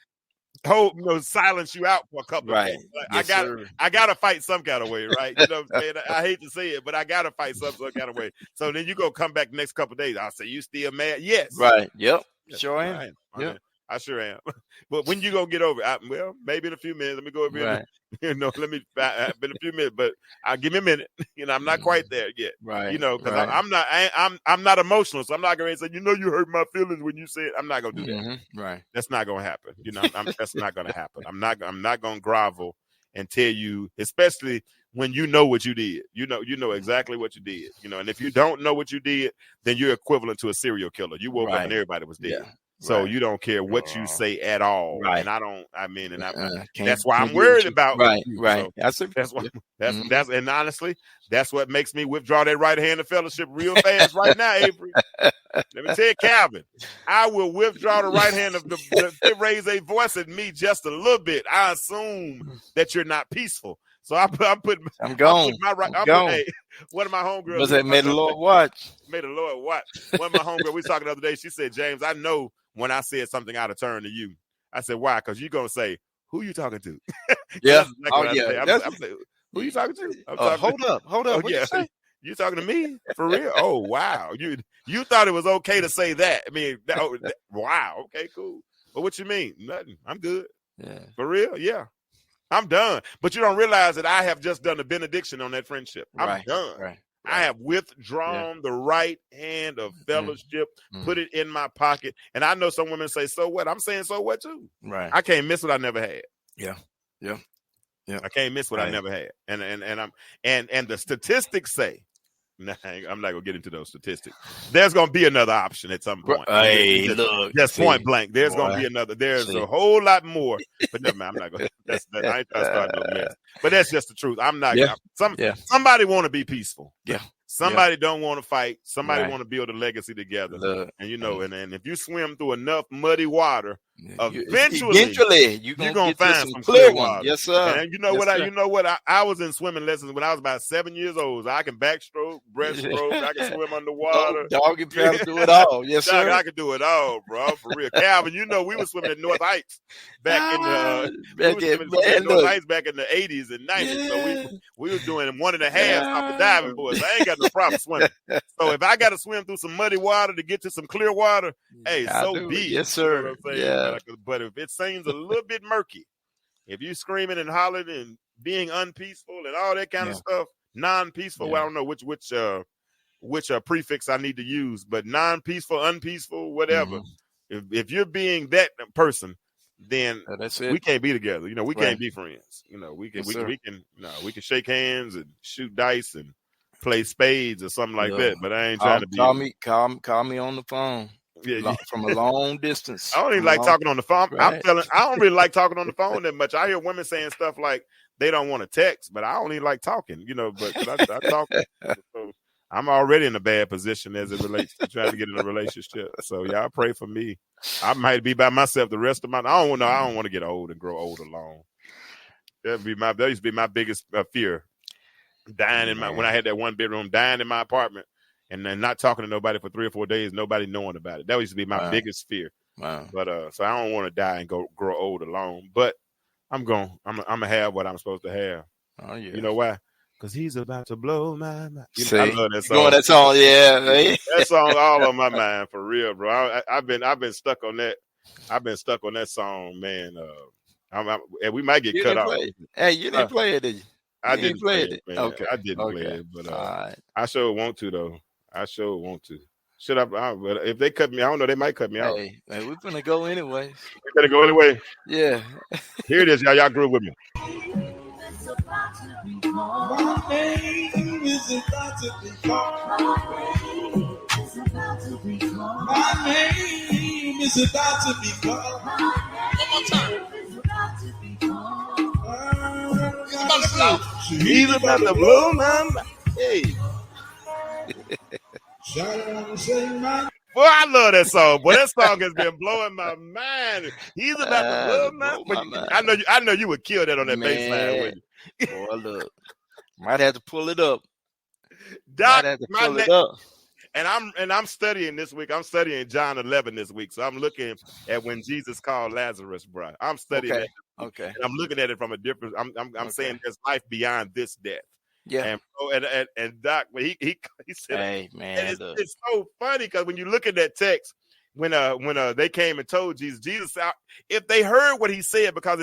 [SPEAKER 1] silence you out for a couple of days. Like,
[SPEAKER 2] yes,
[SPEAKER 1] I gotta fight some kind of way, right? You know what I'm saying? I hate to say it, but I gotta fight some kind of way. So then you go come back the next couple of days. I'll say, you still mad? Yes.
[SPEAKER 2] Right. Yep.
[SPEAKER 1] Yes,
[SPEAKER 2] Sure am.
[SPEAKER 1] Yep. I sure am. But when you gonna get over it? Well, maybe in a few minutes. Let me go over here. Been a few minutes, but I'll give me a minute. I'm not quite there yet.
[SPEAKER 2] Right.
[SPEAKER 1] Because I'm not emotional, so I'm not gonna say, you hurt my feelings when you said. I'm not gonna do that.
[SPEAKER 2] Right.
[SPEAKER 1] That's not gonna happen. That's not gonna happen. I'm not gonna grovel and tell you, especially when you know what you did. You know exactly what you did. And if you don't know what you did, then you're equivalent to a serial killer. You woke up and everybody was dead. Yeah. So you don't care what you say at all, and that's why I'm worried about you.
[SPEAKER 2] Right.
[SPEAKER 1] So that's and honestly, that's what makes me withdraw that right hand of fellowship real fast right now, Avery. Let me tell you, Calvin, I will withdraw the right hand of they raise a voice at me just a little bit. I assume that you're not peaceful. So I'm gone. Hey, one of my homegirls
[SPEAKER 2] was that made the Lord watch.
[SPEAKER 1] Made the Lord watch. One of my homegirls, we was talking the other day. She said, James, I know when I said something out of turn to you. I said, why? Because you're gonna say, who you talking to?
[SPEAKER 2] Yeah.
[SPEAKER 1] I'm saying, who you talking to?
[SPEAKER 2] Hold up.
[SPEAKER 1] Oh, yeah. You talking to me? For real? Oh, wow. You thought it was okay to say that. I mean, wow. Okay, cool. But what you mean? Nothing. I'm good.
[SPEAKER 2] Yeah.
[SPEAKER 1] For real? Yeah. I'm done. But you don't realize that I have just done a benediction on that friendship. I'm done.
[SPEAKER 2] Right.
[SPEAKER 1] I have withdrawn the right hand of fellowship, put it in my pocket. And I know some women say, so what? I'm saying, so what too?
[SPEAKER 2] Right.
[SPEAKER 1] I can't miss what I never had.
[SPEAKER 2] Yeah.
[SPEAKER 1] I can't miss what I never had. And the statistics say, I'm not gonna get into those statistics. There's gonna be another option at some point.
[SPEAKER 2] Hey, look,
[SPEAKER 1] just point blank. There's gonna be another. There's a whole lot more. But never mind. I'm not gonna. I ain't start no mess. But that's just the truth. I'm not. Somebody want to be peaceful.
[SPEAKER 2] Yeah.
[SPEAKER 1] Somebody don't want to fight. Somebody want to build a legacy together. And and if you swim through enough muddy water, eventually you're gonna find some clear water.
[SPEAKER 2] Yes, sir.
[SPEAKER 1] And you know what? I was in swimming lessons when I was about 7 years old. I can backstroke, breaststroke. I can swim underwater.
[SPEAKER 2] Dog and paddle, do it all. Yes, sir.
[SPEAKER 1] I can do it all, bro. For real, Calvin. We were swimming at North Heights back in the North Heights back in the 80s and 90s. So we were doing 1.5 off the diving boards. I ain't got no problem swimming. So if I got to swim through some muddy water to get to some clear water, hey, so be it.
[SPEAKER 2] Yes, sir.
[SPEAKER 1] You know what I'm saying? But if it seems a little bit murky, if you screaming and hollering and being unpeaceful and all that kind of stuff, non-peaceful, well, I don't know which prefix I need to use, but non-peaceful, unpeaceful, whatever. If you're being that person, then we can't be together. We can't be friends. We can shake hands and shoot dice and play spades or something like that. But I ain't trying to be.
[SPEAKER 2] Call me on the phone. Yeah, from a long distance.
[SPEAKER 1] I don't even like talking on the phone. I don't really like talking on the phone that much. I hear women saying stuff like they don't want to text, but I don't even like talking, but I talk. So I'm already in a bad position as it relates to trying to get in a relationship. So y'all pray for me. I might be by myself the rest of my. I don't want to get old and grow old alone. That used to be my biggest fear. Dying when I had that 1-bedroom, dying in my apartment. And then not talking to nobody for 3 or 4 days, nobody knowing about it. That used to be my biggest fear.
[SPEAKER 2] Wow.
[SPEAKER 1] But so I don't want to die and grow old alone. But I'm gonna have what I'm supposed to have.
[SPEAKER 2] Oh yeah.
[SPEAKER 1] You know why? Because he's about to blow my mind.
[SPEAKER 2] I
[SPEAKER 1] love that song.
[SPEAKER 2] That song, yeah.
[SPEAKER 1] That song all on my mind for real, bro. I've been stuck on that. I've been stuck on that song, man. And we might get cut off.
[SPEAKER 2] Hey, you didn't play it, did you?
[SPEAKER 1] I didn't play it, man.
[SPEAKER 2] Okay.
[SPEAKER 1] I didn't play it, but I sure want to though. I sure want to. Should I? But if they cut me, I don't know. They might cut me out.
[SPEAKER 2] Hey, we're gonna go anyway.
[SPEAKER 1] We're gonna go anyway.
[SPEAKER 2] Yeah.
[SPEAKER 1] Here it is, y'all. Y'all grew with me.
[SPEAKER 4] My name is about to be called. My name is about to be called.
[SPEAKER 3] One more time.
[SPEAKER 1] He's about to blow my mind. Hey. Boy, I love that song. Boy, that song has been blowing my mind. He's about to blow my mind. I know you would kill that on that bass line, wouldn't you?
[SPEAKER 2] Boy, look. Might have to pull it up.
[SPEAKER 1] Doc,
[SPEAKER 2] Might have to pull it up.
[SPEAKER 1] And I'm studying this week. I'm studying John 11 this week. So I'm looking at when Jesus called Lazarus, bro. I'm studying that.
[SPEAKER 2] Okay.
[SPEAKER 1] And I'm looking at it from a different. I'm saying there's life beyond this death.
[SPEAKER 2] Yeah.
[SPEAKER 1] And Doc, when he said,
[SPEAKER 2] "Hey man,
[SPEAKER 1] it's so funny because when you look at that text, when they came and told Jesus, if they heard what he said, because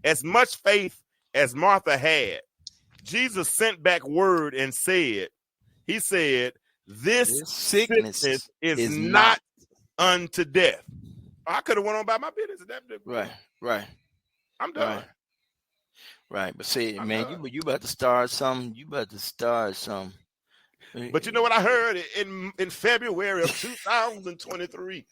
[SPEAKER 1] as much faith as Martha had, Jesus sent back word and said, he said, this sickness is not unto death. I could have went on by my business.
[SPEAKER 2] Right.
[SPEAKER 1] I'm done.
[SPEAKER 2] Right. But see, man, you about to start something.
[SPEAKER 1] But you know what I heard in February of 2023?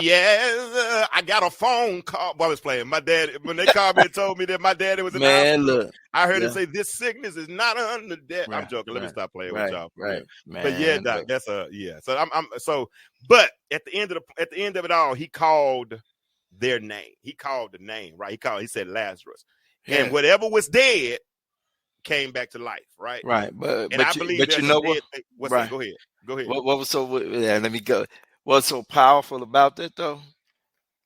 [SPEAKER 1] Yes, I got a phone call. While I was playing, my dad, when they called me and told me that my daddy was in the hospital,
[SPEAKER 2] look,
[SPEAKER 1] I heard it say, this sickness is not unto death.
[SPEAKER 2] Right,
[SPEAKER 1] I'm joking. Let me stop playing with y'all.
[SPEAKER 2] Right, man.
[SPEAKER 1] But yeah, Doc, that's but at the end of it all, he called their name. He called the name, right? He said Lazarus.
[SPEAKER 2] Yeah.
[SPEAKER 1] And whatever was dead came back to life, right?
[SPEAKER 2] Right. But
[SPEAKER 1] I believe
[SPEAKER 2] you know what?
[SPEAKER 1] Right. Go ahead.
[SPEAKER 2] What was let me go. What's so powerful about that though?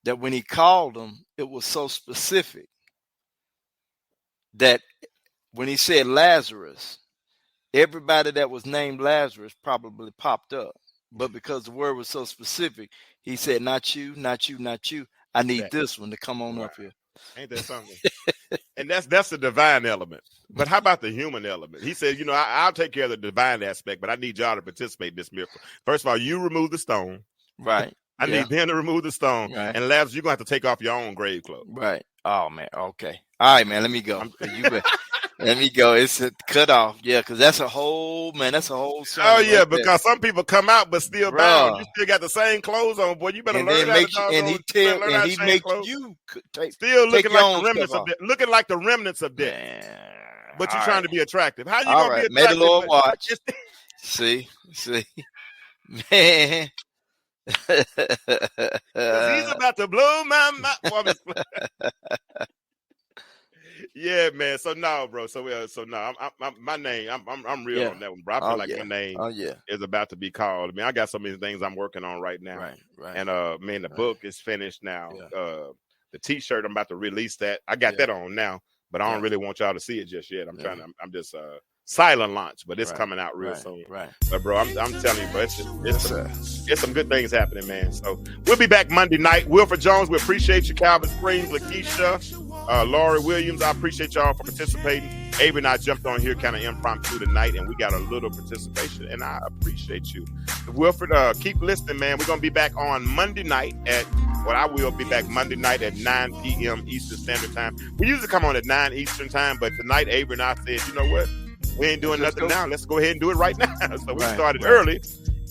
[SPEAKER 2] That when he called them, it was so specific that when he said Lazarus, everybody that was named Lazarus probably popped up. But because the word was so specific, he said, not you, not you, not you. I need this one to come on up here.
[SPEAKER 1] Ain't that something? And that's the divine element. But how about the human element? He said, I'll take care of the divine aspect, but I need y'all to participate in this miracle. First of all, you remove the stone.
[SPEAKER 2] Right.
[SPEAKER 1] I need them to remove the stone.
[SPEAKER 2] Right.
[SPEAKER 1] And Lazarus, you're going to have to take off your own grave clothes.
[SPEAKER 2] Right. Oh, man. Okay. All right, man. Let me go. Let me go. It's a cutoff. Yeah, because that's a whole song.
[SPEAKER 1] Oh, yeah, because some people come out but still bound. You still got the same clothes on, boy. You better learn how to
[SPEAKER 2] and he makes you
[SPEAKER 1] still looking like the remnants of death. Man. But you're trying to be attractive. How you going to be attractive?
[SPEAKER 2] May the Lord watch. See? Man.
[SPEAKER 1] He's about to blow my mind. Yeah, man. So no, bro. So no, my name. I'm real on that one, bro. I feel like my name is about to be called. I mean, I got so many things I'm working on right now.
[SPEAKER 2] Right.
[SPEAKER 1] And man, the book is finished now. Yeah. The T-shirt, I'm about to release that. I got that on now, but I don't really want y'all to see it just yet. I'm just silent launch, but it's coming out real soon.
[SPEAKER 2] Right.
[SPEAKER 1] But bro, I'm telling you, bro, it's some good things happening, man. So we'll be back Monday night. Wilford Jones, we appreciate you. Calvin Springs, Lakeisha, Laurie Williams, I appreciate y'all for participating. Avery and I jumped on here kind of impromptu tonight, and we got a little participation, and I appreciate you. Wilford, keep listening, man. We're gonna be back on Monday night I will be back Monday night at 9 p.m. Eastern Standard Time. We usually come on at 9 Eastern Time, but tonight Avery and I said, you know what? We ain't doing nothing now. Let's go ahead and do it right now. So we started early,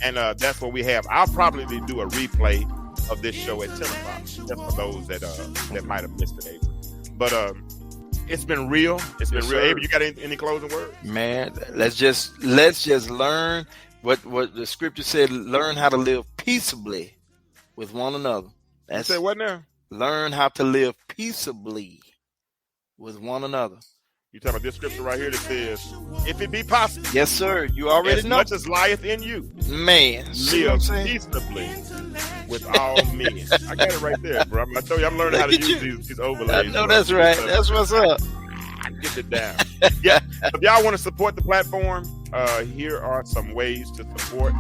[SPEAKER 1] and that's what we have. I'll probably do a replay of this show at 10 o'clock, just for those that might have missed it, Avery. But it's been real. It's been real. Avery, you got any closing words?
[SPEAKER 2] Man, let's just learn what the scripture said. Learn how to live peaceably with one another.
[SPEAKER 1] You said what now?
[SPEAKER 2] Learn how to live peaceably with one another.
[SPEAKER 1] You talking about this scripture right here that says, if it be possible.
[SPEAKER 2] Yes, sir. You already know.
[SPEAKER 1] As much as lieth in you.
[SPEAKER 2] Man.
[SPEAKER 1] Live peaceably with all men. I got it right there, bro. I told you I'm learning how to use these overlays.
[SPEAKER 2] I know that's right. That's what's up.
[SPEAKER 1] Get it down. Yeah. If y'all want to support the platform, here are some ways to support.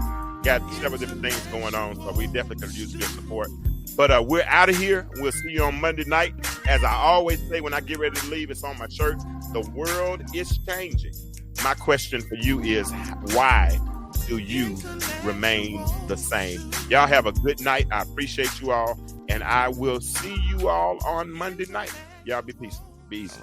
[SPEAKER 1] Got several different things going on, so we definitely could use your support. But we're out of here. We'll see you on Monday night. As I always say when I get ready to leave, it's on my shirt. The world is changing. My question for you is, why do you remain the same? Y'all have a good night. I appreciate you all. And I will see you all on Monday night. Y'all be peaceful. Be easy.